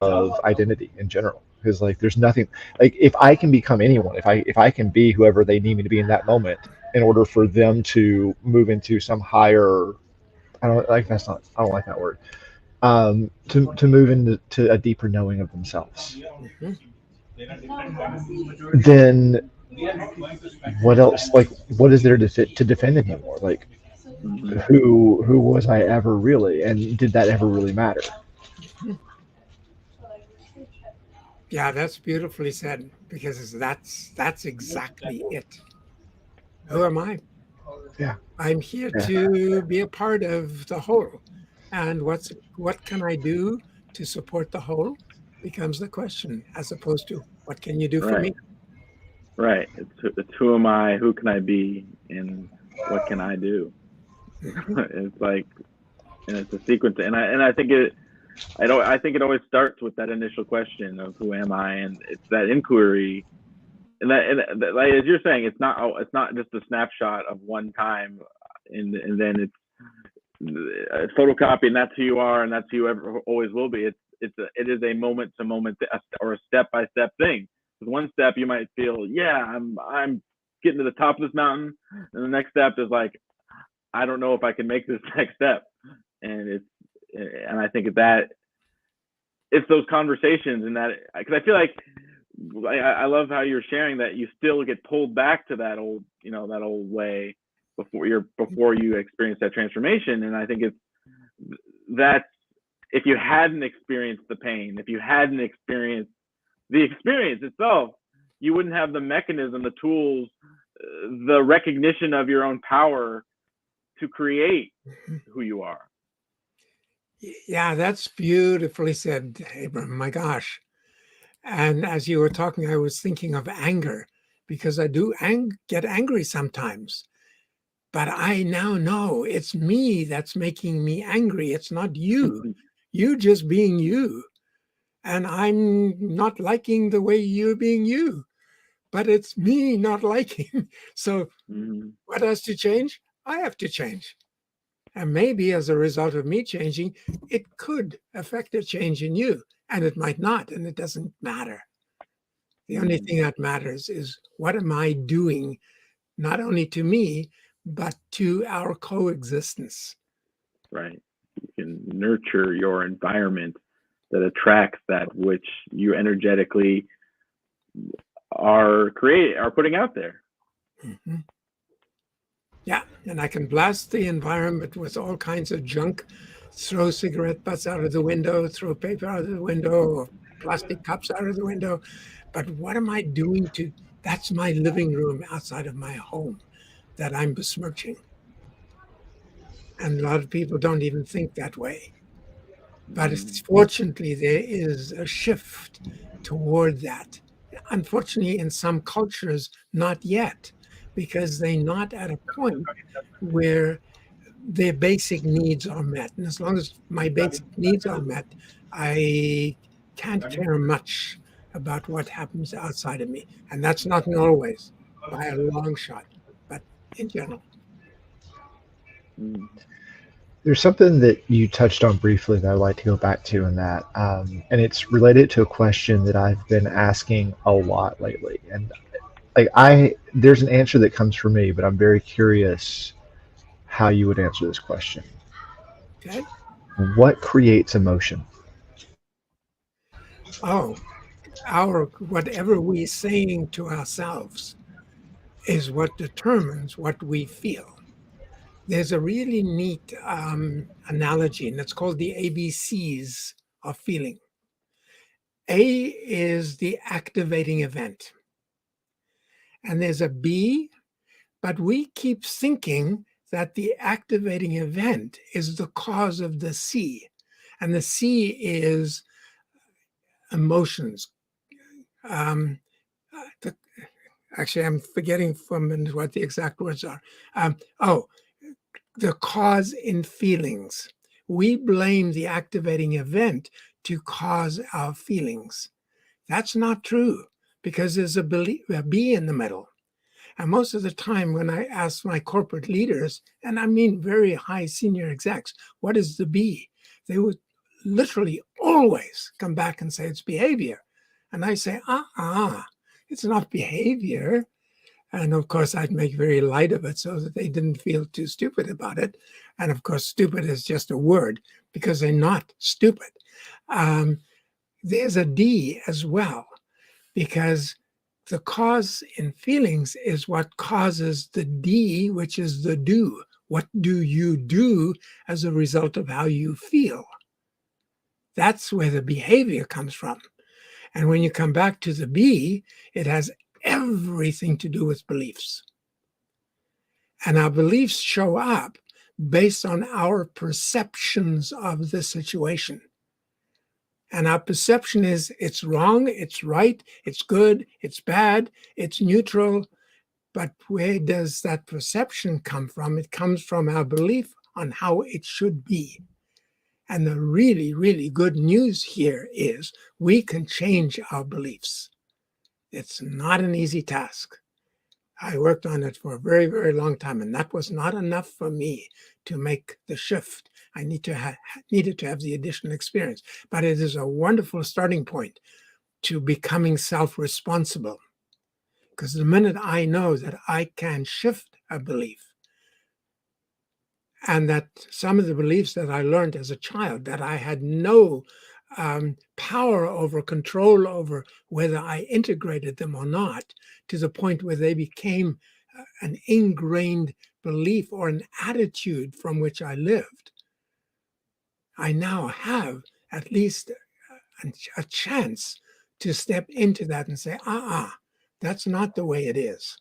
of identity in general. Because like there's nothing like if I can become anyone, if I can be whoever they need me to be in that moment in order for them to move into some higher I don't like that word. To move into a deeper knowing of themselves. Mhm. Then what else? Like, what is there to defend anymore? Like, hmm who was I ever really, and did that ever really matter? Yeah, that's beautifully said, because that's exactly it. Who am I? Yeah, I'm here yeah, to be a part of the whole. And what can I do to support the whole becomes the question, as opposed to what can you do for right, me? right. It's who am I? Who can I be? And what can I do? Mhm. It's like, and it's a sequence, and I think I think it always starts with that initial question of who am I, and it's that inquiry, and like as you're saying, it's not just a snapshot of one time, and then it's photocopy, and that's who you are, and that's who you ever always will be. It is a moment to moment or a step by step thing. With one step, you might feel, yeah, I'm getting to the top of this mountain, and the next step is like, I don't know if I can make this next step. And I think that it's those conversations, and that, because I feel like I love how you're sharing that you still get pulled back to that old, that old way before you experience that transformation. And I think it's that if you hadn't experienced the pain, if you hadn't experienced the experience itself, you wouldn't have the mechanism, the tools, the recognition of your own power to create who you are. Yeah, that's beautifully said, Abram. My gosh. And as you were talking, I was thinking of anger, because I do get angry sometimes. But I now know it's me that's making me angry. It's not you. You just being you. And I'm not liking the way you're being you. But it's me not liking. So what has to change? I have to change. And maybe as a result of me changing, it could affect a change in you. And it might not, and it doesn't matter. The only thing that matters is, what am I doing, not only to me, but to our coexistence. Right. You can nurture your environment that attracts that which you energetically are putting out there. Mm-hmm. Yeah, and I can blast the environment with all kinds of junk, throw cigarette butts out of the window, throw paper out of the window, or plastic cups out of the window. But what am I doing that's my living room outside of my home that I'm besmirching. And a lot of people don't even think that way. But fortunately, there is a shift toward that. Unfortunately, in some cultures, not yet, because they're not at a point where their basic needs are met. And as long as my basic needs are met, I can't care much about what happens outside of me. And that's not always by a long shot, but in general. There's something that you touched on briefly that I'd like to go back to in that, and it's related to a question that I've been asking a lot lately. And there's an answer that comes from me, but I'm very curious how you would answer this question. Okay. What creates emotion? Oh, whatever we're saying to ourselves is what determines what we feel. There's a really neat analogy, and it's called the ABCs of feeling. A is the activating event. And there's a B, but we keep thinking that the activating event is the cause of the C. And the C is emotions. Actually, I'm forgetting from what the exact words are. The cause in feelings. We blame the activating event to cause our feelings. That's not true, because there's a B in the middle. And most of the time when I ask my corporate leaders, and I mean very high senior execs, what is the B? They would literally always come back and say it's behavior. And I say, it's not behavior. And of course, I'd make very light of it so that they didn't feel too stupid about it. And of course, stupid is just a word, because they're not stupid. There's a D as well, because the cause in feelings is what causes the D, which is the do. What do you do as a result of how you feel? That's where the behavior comes from. And when you come back to the B, it has everything to do with beliefs. And our beliefs show up based on our perceptions of the situation. And our perception is it's wrong, it's right, it's good, it's bad, it's neutral. But where does that perception come from? It comes from our belief on how it should be. And the really, really good news here is we can change our beliefs. It's not an easy task. I worked on it for a very, very long time, and that was not enough for me to make the shift. I needed to have the additional experience. But it is a wonderful starting point to becoming self-responsible. Because the minute I know that I can shift a belief, And that some of the beliefs that I learned as a child that I had no power over, control over, whether I integrated them or not, to the point where they became an ingrained belief or an attitude from which I lived. I now have at least a chance to step into that and say, that's not the way it is.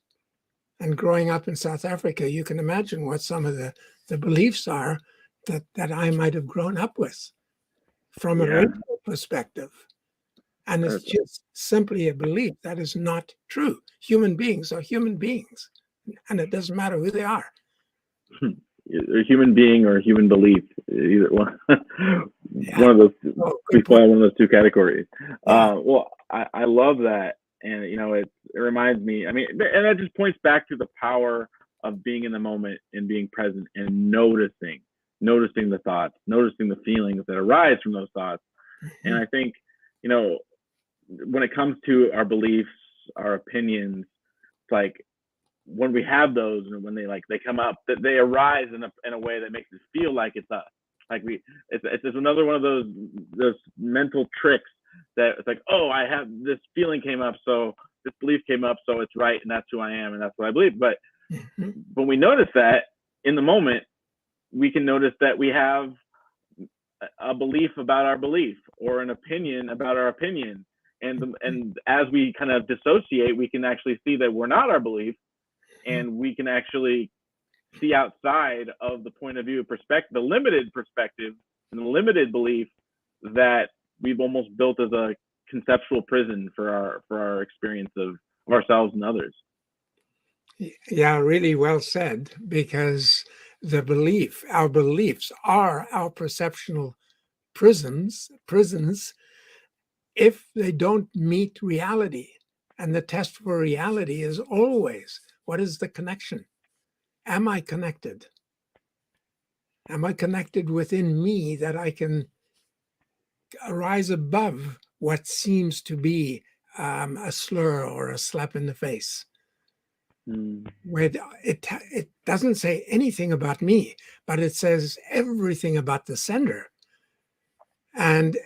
And growing up in South Africa, you can imagine what some of the beliefs are that I might have grown up with from a racial perspective. And it's just simply a belief that is not true. Human beings are human beings, and it doesn't matter who they are. A human being or a human belief, either one. One of those, we fall in one of those two categories. Well, I love that, and it reminds me. I mean, and that just points back to the power of being in the moment and being present and noticing the thoughts, noticing the feelings that arise from those thoughts. And I think, when it comes to our beliefs, our opinions, it's like when we have those and when they come up, that they arise in a way that makes it feel like it's us. Like it's just another one of those mental tricks that it's like, oh, I have this feeling came up, so this belief came up, so it's right, and that's who I am, and that's what I believe. But when we notice that in the moment, we can notice that we have a belief about our belief or an opinion about our opinion. And as we kind of dissociate, we can actually see that we're not our belief, and we can actually see outside of the point of view perspective, the limited perspective and the limited belief that we've almost built as a conceptual prison for our experience of ourselves and others. Yeah, really well said, because our beliefs are our perceptual prisons if they don't meet reality. And the test for reality is always, what is the connection? Am I connected? Am I connected within me that I can rise above what seems to be a slur or a slap in the face? Where it doesn't say anything about me, but it says everything about the sender. And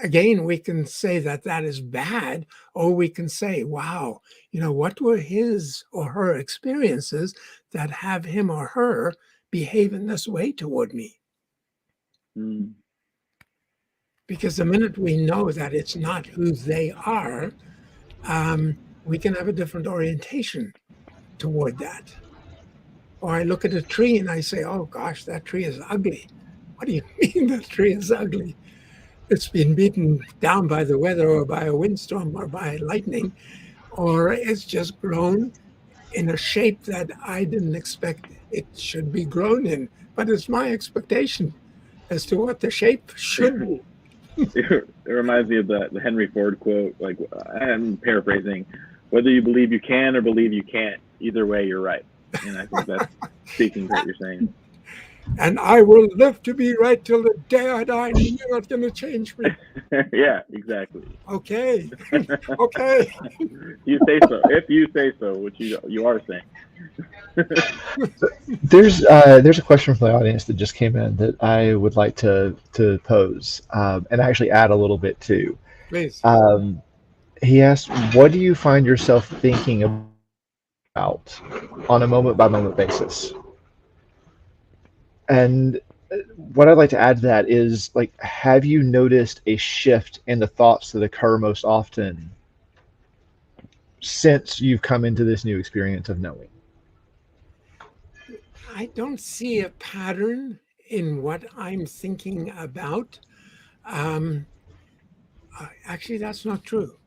again, we can say that is bad, or we can say, wow, what were his or her experiences that have him or her behave in this way toward me? Because the minute we know that it's not who they are, we can have a different orientation toward that. Or I look at a tree and I say, oh gosh, that tree is ugly. What do you mean that tree is ugly? It's been beaten down by the weather or by a windstorm or by lightning, or it's just grown in a shape that I didn't expect it should be grown in. But it's my expectation as to what the shape should be. It reminds me of the Henry Ford quote, like, I'm paraphrasing, whether you believe you can or believe you can't, either way, you're right. And I think that's speaking to what you're saying. And I will live to be right till the day I die. You're not going to change me. Yeah, exactly. Okay. Okay. You say so. If you say so, which you are saying. There's a question from the audience that just came in that I would like to pose, and actually add a little bit too. Please. He asked, what do you find yourself thinking about on a moment by moment basis? And what I'd like to add to that is, like, have you noticed a shift in the thoughts that occur most often since you've come into this new experience of knowing? I don't see a pattern in what I'm thinking about. Actually, that's not true.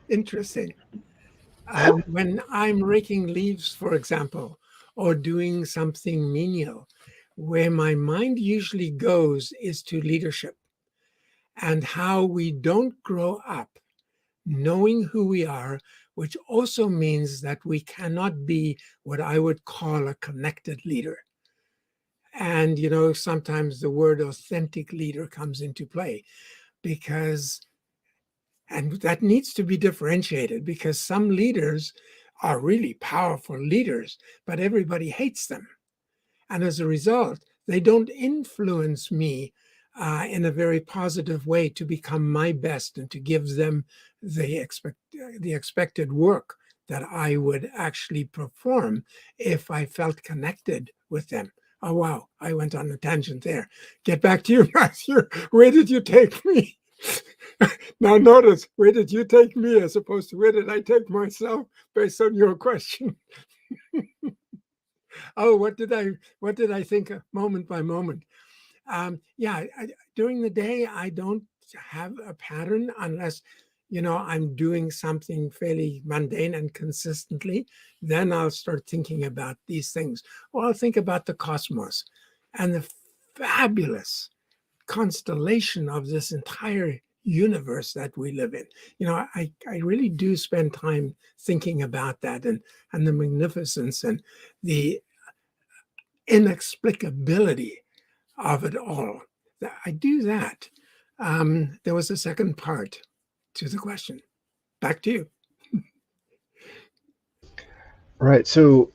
Interesting. When I'm raking leaves, for example, or doing something menial, where my mind usually goes is to leadership and how we don't grow up knowing who we are, which also means that we cannot be what I would call a connected leader. And, sometimes the word authentic leader comes into play and that needs to be differentiated, because some leaders are really powerful leaders, but everybody hates them. And as a result, they don't influence me in a very positive way to become my best and to give them the expected work that I would actually perform if I felt connected with them. Oh, wow, I went on a tangent there. Get back to you, Matthew. Where did you take me? Now notice, where did you take me as opposed to where did I take myself based on your question? Oh, what did I think moment by moment? Yeah, during the day, I don't have a pattern unless, I'm doing something fairly mundane and consistently. Then I'll start thinking about these things. Or I'll think about the cosmos and the fabulous constellation of this entire universe that we live in. I really do spend time thinking about that and the magnificence and the inexplicability of it all. I do that. There was a second part to the question. Back to you. Right. So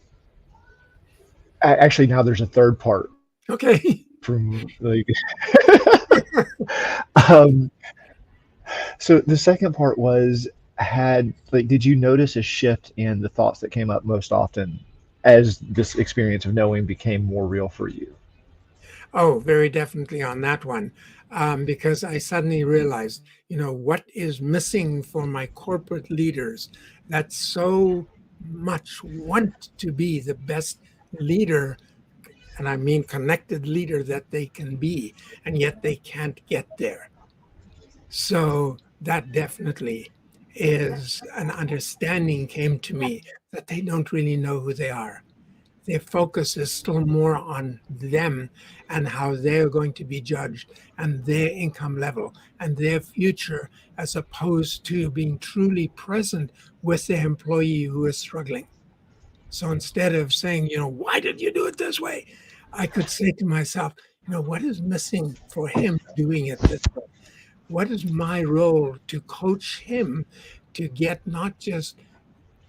actually, now there's a third part Okay. from like. um, so the second part was did you notice a shift in the thoughts that came up most often as this experience of knowing became more real for you? Oh, very definitely on that one. Because I suddenly realized, what is missing for my corporate leaders that so much want to be the best leader, and I mean connected leader that they can be, and yet they can't get there. So that definitely is an understanding came to me that they don't really know who they are. Their focus is still more on them and how they're going to be judged and their income level and their future, as opposed to being truly present with their employee who is struggling. So instead of saying, why did you do it this way? I could say to myself, what is missing for him doing it this way? What is my role to coach him to get not just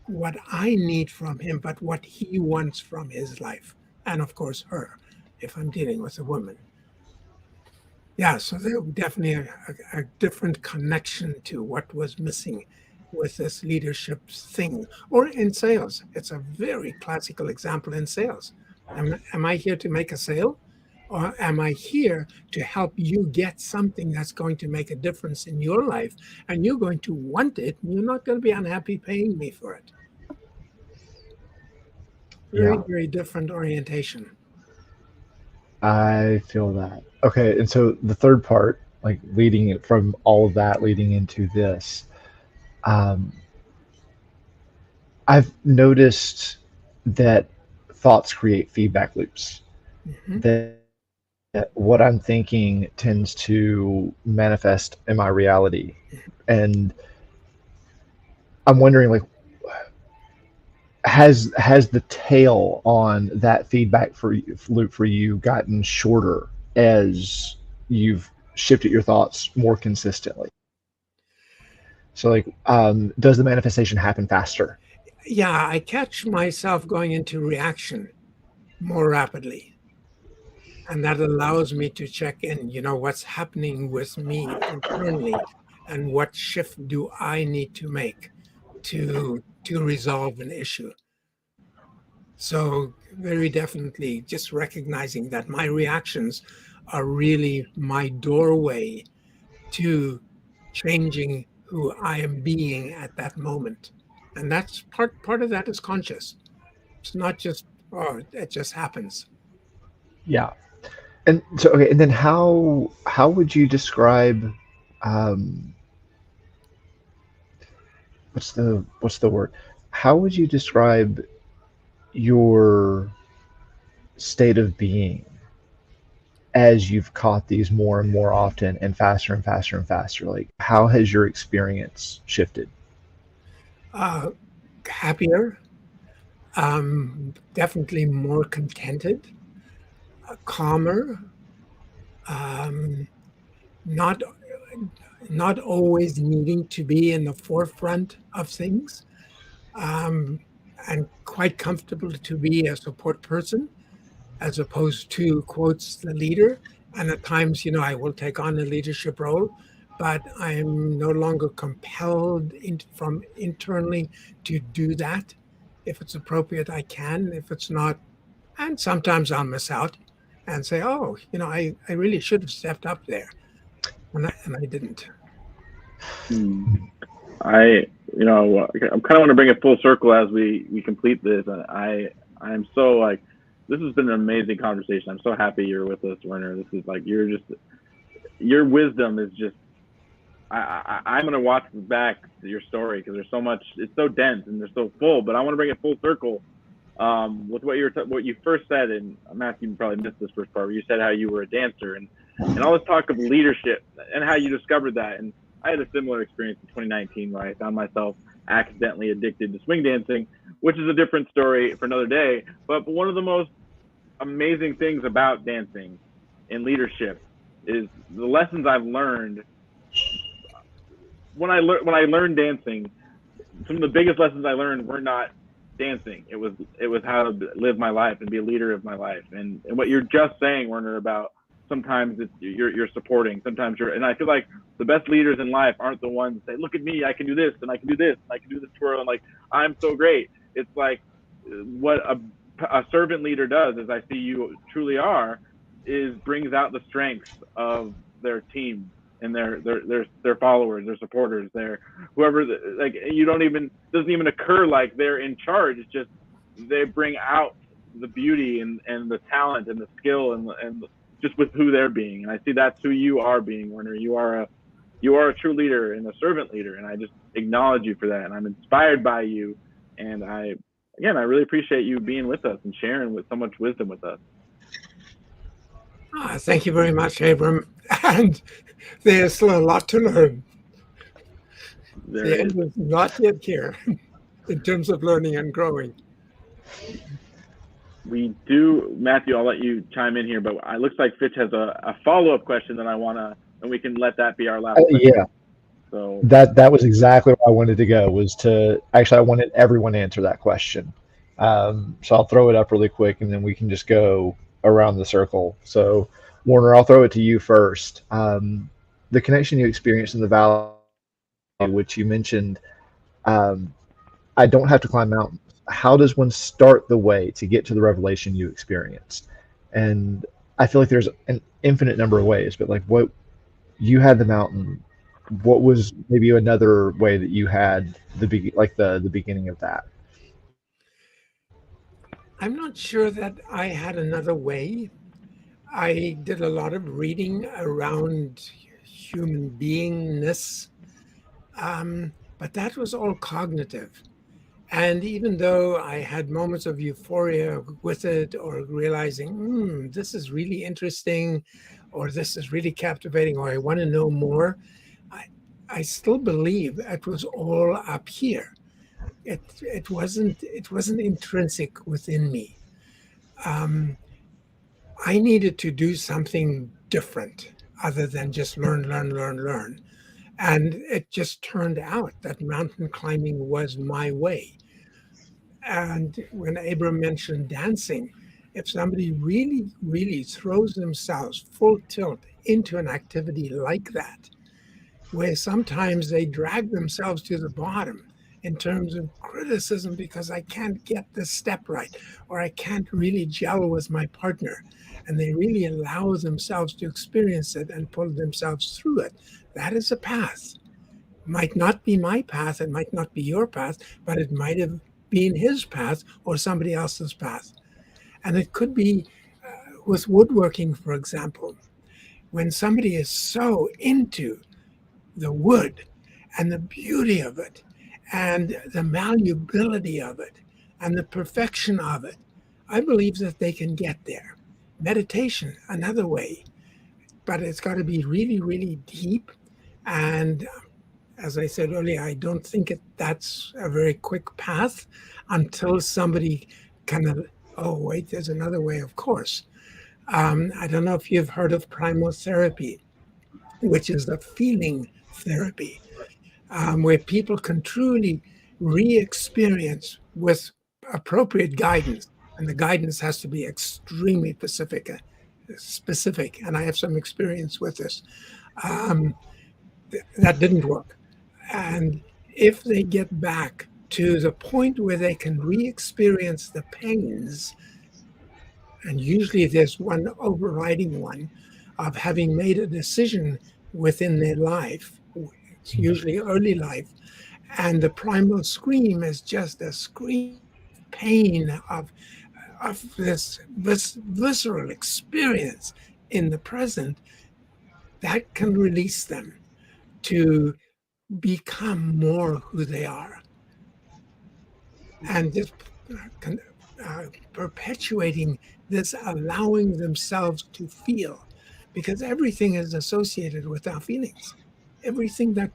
what I need from him, but what he wants from his life. And of course, her, if I'm dealing with a woman. Yeah, so there definitely a different connection to what was missing with this leadership thing. Or in sales, it's a very classical example in sales. Am I here to make a sale? Or am I here to help you get something that's going to make a difference in your life? And you're going to want it, and you're not going to be unhappy paying me for it. Very, Yeah, very different orientation. I feel that. Okay, and so the third part, like leading it from all of that, leading into this, um, I've noticed that thoughts create feedback loops. Mm-hmm. That what I'm thinking tends to manifest in my reality, and I'm wondering, like, has the tail on that feedback loop for you gotten shorter as you've shifted your thoughts more consistently? So, like, does the manifestation happen faster? Yeah, I catch myself going into reaction more rapidly. And that allows me to check in, what's happening with me internally and what shift do I need to make to resolve an issue. So very definitely just recognizing that my reactions are really my doorway to changing who I am being at that moment. And that's part of that is conscious. It's not just, oh, it just happens. Yeah. And so, okay, and then how would you describe, um, what's the word? How would you describe your state of being as you've caught these more and more often and faster and faster and faster? Like, how has your experience shifted? Uh, Happier, definitely more contented, calmer, um, not not always needing to be in the forefront of things, um, and quite comfortable to be a support person. as opposed to, quotes, the leader. And at times, I will take on a leadership role, but I am no longer compelled from internally to do that. If it's appropriate, I can. If it's not, and sometimes I'll miss out and say, oh, I really should have stepped up there. And I didn't. I, I'm kind of want to bring it full circle as we complete this. I'm so like, this has been an amazing conversation. I'm so happy you're with us, Werner. This is like, your wisdom is just, I'm going to watch back your story because there's so much, it's so dense and they're so full, but I want to bring it full circle with what you first said. And Matthew, you probably missed this first part where you said how you were a dancer and all this talk of leadership and how you discovered that. And I had a similar experience in 2019 where I found myself accidentally addicted to swing dancing, which is a different story for another day. But one of the most amazing things about dancing and leadership is the lessons I've learned. When I learned dancing, some of the biggest lessons I learned were not dancing. It was how to live my life and be a leader of my life. And what you're just saying, Werner, about sometimes you're supporting, sometimes and I feel like the best leaders in life aren't the ones that say, look at me, I can do this and I can do this and I can do this twirl and like I'm so great. It's like what a servant leader does, as I see you truly are, is brings out the strengths of their team and their followers, their supporters, their whoever. Like doesn't even occur like they're in charge. It's just they bring out the beauty and the talent and the skill and just with who they're being. And I see that's who you are being, Werner. You are a true leader and a servant leader, and I just acknowledge you for that. And I'm inspired by you, and I really appreciate you being with us and sharing with so much wisdom with us. Thank you very much, Abram. And there's still a lot to learn. The end is not yet here in terms of learning and growing. We do, Matthew, I'll let you chime in here, but it looks like Fitch has a follow-up question that and we can let that be our last question. Yeah. So that was exactly where I wanted to go, I wanted everyone to answer that question. So I'll throw it up really quick and then we can just go around the circle. So Werner, I'll throw it to you first. The connection you experienced in the valley, which you mentioned, I don't have to climb mountains. How does one start the way to get to the revelation you experienced? And I feel like there's an infinite number of ways, but like what you had the mountain, what was maybe another way that you had the beginning of that? I'm not sure that I had another way. I did a lot of reading around human beingness, but that was all cognitive. And even though I had moments of euphoria with it or realizing, this is really interesting, or this is really captivating, or I want to know more, I still believe it was all up here. It wasn't intrinsic within me. I needed to do something different other than just learn. And it just turned out that mountain climbing was my way. And when Abram mentioned dancing, if somebody really, really throws themselves full tilt into an activity like that, where sometimes they drag themselves to the bottom in terms of criticism because I can't get this step right, or I can't really gel with my partner, and they really allow themselves to experience it and pull themselves through it, that is a path. Might not be my path, it might not be your path, but it might have been his path or somebody else's path. And it could be with woodworking, for example, when somebody is so into the wood and the beauty of it and the malleability of it and the perfection of it, I believe that they can get there. Meditation, another way, but it's got to be really, really deep. And as I said earlier, I don't think that's a very quick path until somebody kind of, oh, wait, there's another way, of course. I don't know if you've heard of primal therapy, which is the feeling therapy, where people can truly re-experience with appropriate guidance And the guidance has to be extremely specific. And I have some experience with this. That didn't work. And if they get back to the point where they can re-experience the pains, and usually there's one overriding one of having made a decision within their life, it's usually early life, and the primal scream is just a scream of pain of this visceral experience in the present, that can release them to become more who they are. And just perpetuating this, allowing themselves to feel, because everything is associated with our feelings, everything that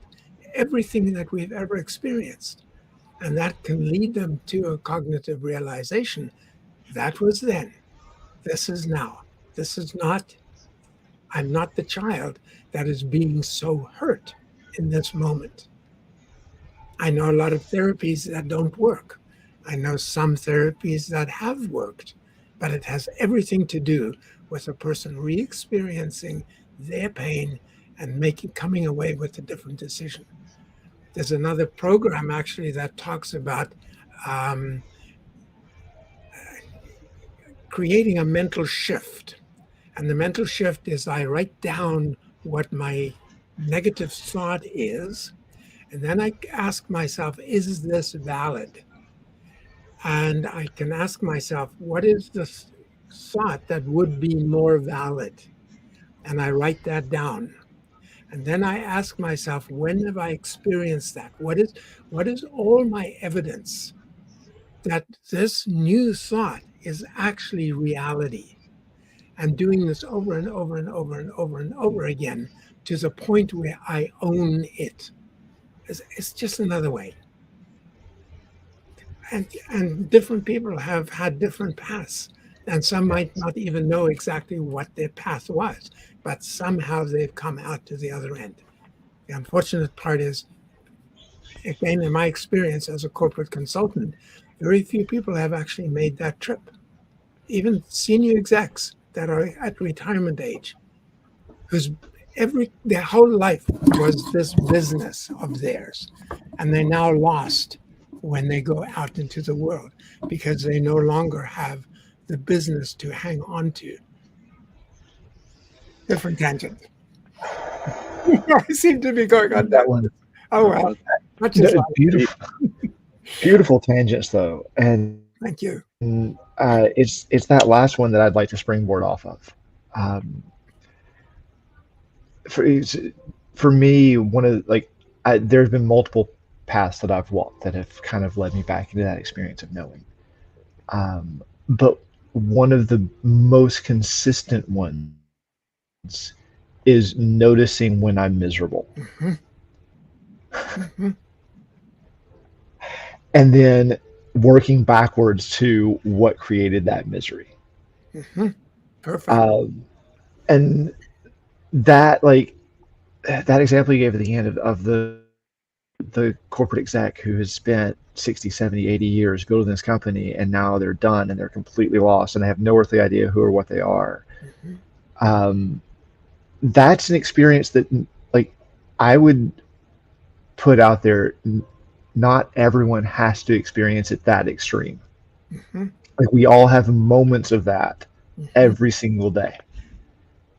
we've ever experienced. And that can lead them to a cognitive realization. That was then. This is now. This is not, I'm not the child that is being so hurt in this moment. I know a lot of therapies that don't work. I know some therapies that have worked, but it has everything to do with a person re-experiencing their pain and coming away with a different decision. There's another program actually that talks about creating a mental shift. And the mental shift is I write down what my negative thought is, and then I ask myself, is this valid? And I can ask myself, what is the thought that would be more valid? And I write that down. And then I ask myself, when have I experienced that? What is all my evidence that this new thought is actually reality? And doing this over and over and over and over and over again to the point where I own it. It's just another way. And different people have had different paths. And some might not even know exactly what their path was, but somehow they've come out to the other end. The unfortunate part is, again, in my experience as a corporate consultant, very few people have actually made that trip. Even senior execs that are at retirement age, whose their whole life was this business of theirs, and they're now lost when they go out into the world because they no longer have the business to hang on to. Different tangent. I seem to be going on that one. Oh well, beautiful tangents though, and thank you. It's that last one that I'd like to springboard off of. For me, one of there's been multiple paths that I've walked that have kind of led me back into that experience of knowing. But one of the most consistent ones is noticing when I'm miserable. Mm-hmm. Mm-hmm. And then working backwards to what created that misery. Mm-hmm. Perfect. And that, that example you gave at the end of the corporate exec who has spent 60, 70, 80 years building this company, and now they're done and they're completely lost and they have no earthly idea who or what they are. Mm-hmm. That's an experience that I would put out there. Not everyone has to experience it that extreme. Mm-hmm. We all have moments of that mm-hmm. every single day.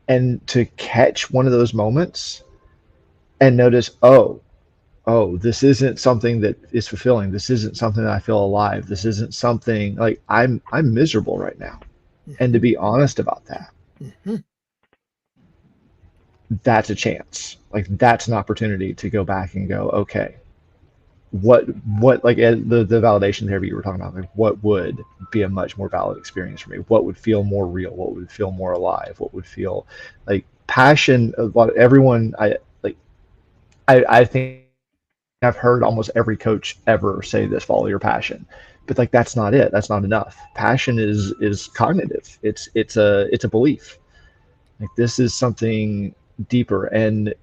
And to catch one of those moments and notice, oh, this isn't something that is fulfilling. This isn't something that I feel alive. This isn't something I'm miserable right now. Mm-hmm. And to be honest about that, mm-hmm. that's a chance. That's an opportunity to go back and go, okay, what the validation therapy you were talking about, what would be a much more valid experience for me? What would feel more real? What would feel more alive? What would feel like passion? Everyone, I think I've heard almost every coach ever say this: follow your passion. But that's not it. That's not enough. Passion is cognitive. It's a belief. This is something deeper. And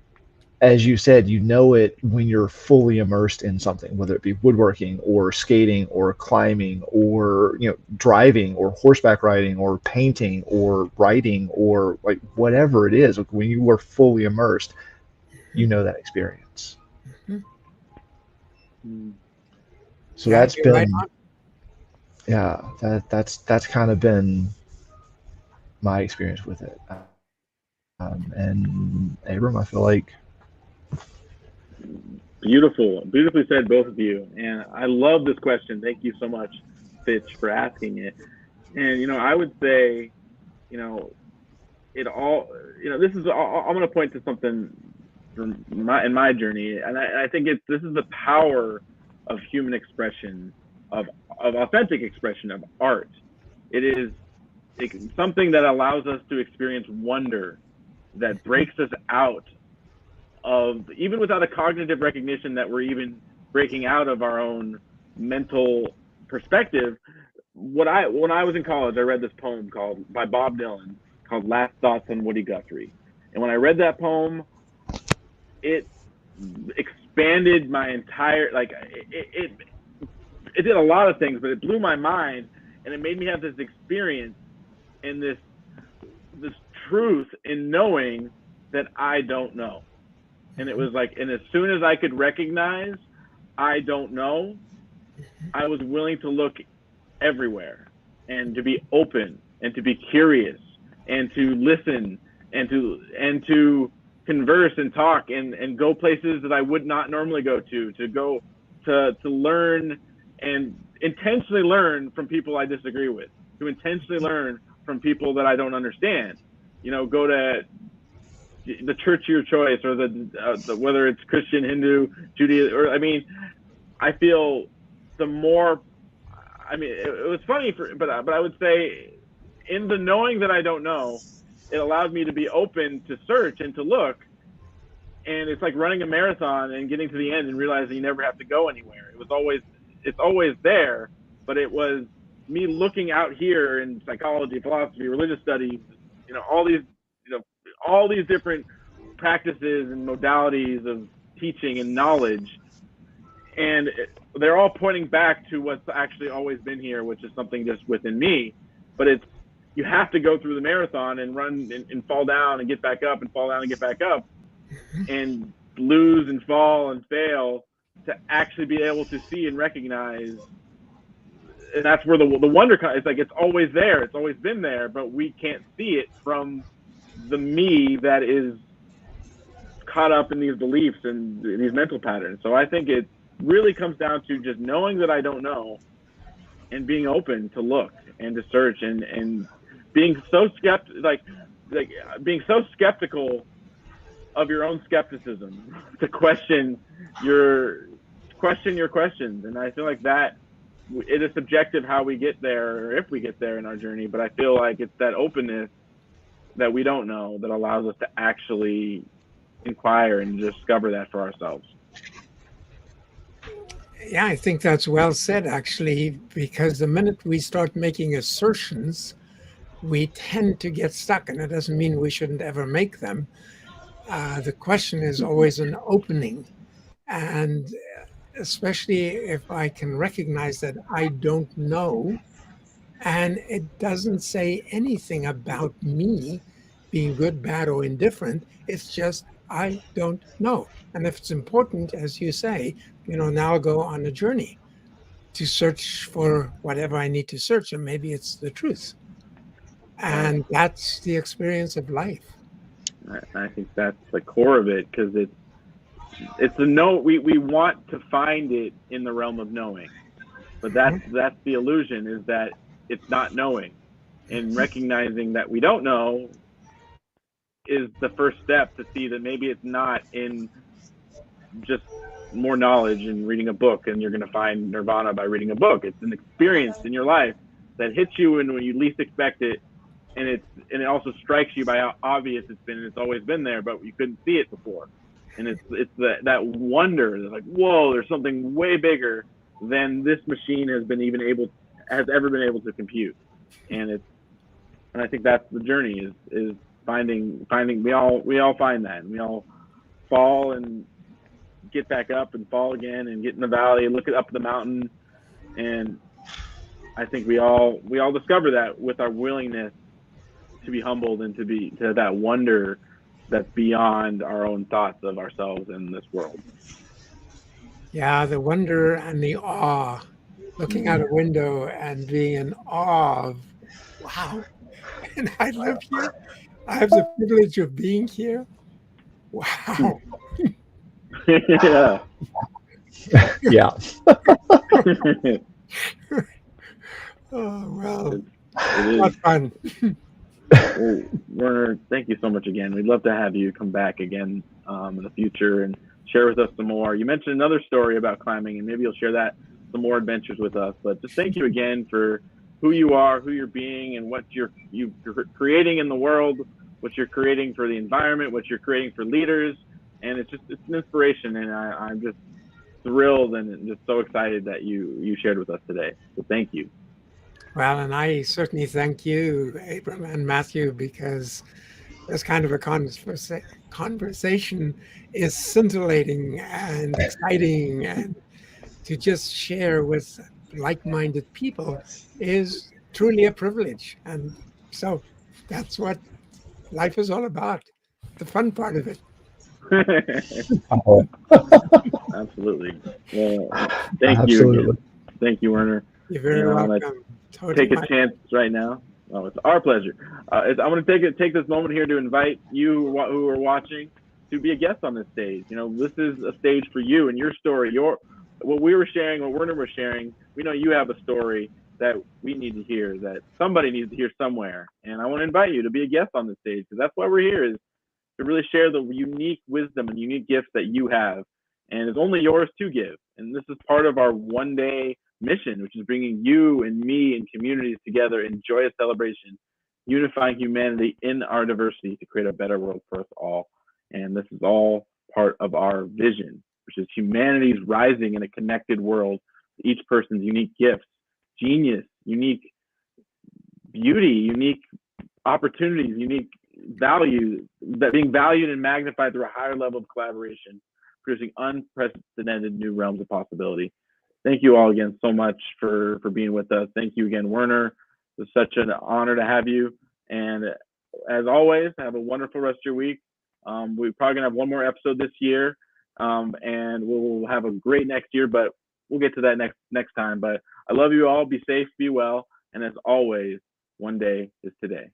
as you said, you know it when you're fully immersed in something, whether it be woodworking or skating or climbing or driving or horseback riding or painting or writing or like whatever it is. Like when you are fully immersed, you know that experience. So Yeah, that's you're right been on. that's kind of been my experience with it. And Abram, I feel like Beautifully said, both of you. And I love this question. Thank you so much, Fitch, for asking it. And I would say, you know, it all, this is. I'm going to point to something from my journey, and I think this is the power of human expression, of authentic expression, of art. It is something that allows us to experience wonder, that breaks us out of, even without a cognitive recognition that we're even breaking out of our own mental perspective. When I was in college, I read this poem by Bob Dylan called "Last Thoughts on Woody Guthrie," and when I read that poem, it expanded my entire, it did a lot of things, but it blew my mind, and it made me have this experience and this truth in knowing that I don't know. And it was like, and as soon as I could recognize I don't know, I was willing to look everywhere and to be open and to be curious and to listen and to converse and talk and go places that I would not normally go to go to learn, and intentionally learn from people I disagree with, to intentionally learn from people that I don't understand. Go to the church of your choice, or the whether it's Christian, Hindu, Judaism, or I feel the more. It was funny but I would say, in the knowing that I don't know, it allowed me to be open to search and to look. And it's like running a marathon and getting to the end and realizing you never have to go anywhere. It's always there, but it was me looking out here in psychology, philosophy, religious studies, all these, all these different practices and modalities of teaching and knowledge, and they're all pointing back to what's actually always been here, which is something just within me. But you have to go through the marathon and run and fall down and get back up and fall down and get back up and lose and fall and fail to actually be able to see and recognize. And that's where the wonder comes. It's like, it's always there, it's always been there, but we can't see it from the me that is caught up in these beliefs and these mental patterns. So I think it really comes down to just knowing that I don't know, and being open to look and to search, and being so being so skeptical of your own skepticism, to question your questions. And I feel like that it is subjective how we get there, or if we get there in our journey, but I feel like it's that openness that we don't know that allows us to actually inquire and discover that for ourselves. Yeah, I think that's well said, actually, because the minute we start making assertions, we tend to get stuck, and it doesn't mean we shouldn't ever make them. The question is always an opening. And especially if I can recognize that I don't know, and it doesn't say anything about me being good, bad, or indifferent. It's just, I don't know. And if it's important, as you say, now I'll go on a journey to search for whatever I need to search, and maybe it's the truth. And that's the experience of life. I think that's the core of it, because it's the know. We want to find it in the realm of knowing, but that's the illusion, is that it's not knowing, and recognizing that we don't know is the first step to see that maybe it's not in just more knowledge and reading a book, and you're going to find nirvana by reading a book. It's an experience in your life that hits you when you least expect it, and it also strikes you by how obvious it's been, and it's always been there, but you couldn't see it before. And it's that wonder, like, whoa, there's something way bigger than this machine has ever been able to compute. And I think that's the journey, is finding we all find that, and we all fall and get back up and fall again and get in the valley and look up the mountain. And I think we all discover that with our willingness to be humbled and to that wonder that's beyond our own thoughts of ourselves in this world. Yeah, the wonder and the awe, looking out a window and being in awe of, wow, and I live here. I have the privilege of being here. Wow. Yeah. Yeah. Oh, well, It is. not fun. Well, Werner, thank you so much again. We'd love to have you come back again in the future and share with us some more. You mentioned another story about climbing, and maybe you'll share some more adventures with us. But just thank you again for who you are, who you're being, and what you're creating in the world, what you're creating for the environment, what you're creating for leaders. And it's an inspiration, and I'm just thrilled and just so excited that you shared with us today. So thank you. Well, and I certainly thank you, Abram and Matthew, because this kind of a conversation is scintillating and exciting, and to just share with like-minded people is truly a privilege. And so that's what life is all about, the fun part of it. Absolutely. Well, thank you Absolutely. again. Thank you, Werner. You're very welcome. Take a chance right now. Oh, it's our pleasure. I'm going to take this moment here to invite you who are watching to be a guest on this stage. This is a stage for you and your story. What we were sharing, what Werner was sharing. We know you have a story that we need to hear, that somebody needs to hear somewhere. And I want to invite you to be a guest on this stage, because that's why we're here, is to really share the unique wisdom and unique gifts that you have. And it's only yours to give. And this is part of our one-day mission, which is bringing you and me and communities together in joyous celebration, unifying humanity in our diversity to create a better world for us all. And this is all part of our vision, which is humanity's rising in a connected world, each person's unique gifts, genius, unique beauty, unique opportunities, unique values, that being valued and magnified through a higher level of collaboration, producing unprecedented new realms of possibility. Thank you all again so much for being with us. Thank you again, Werner. It was such an honor to have you. And as always, have a wonderful rest of your week. We're probably gonna have one more episode this year, and we'll have a great next year, but we'll get to that next time. But I love you all. Be safe, be well, and as always, one day is today.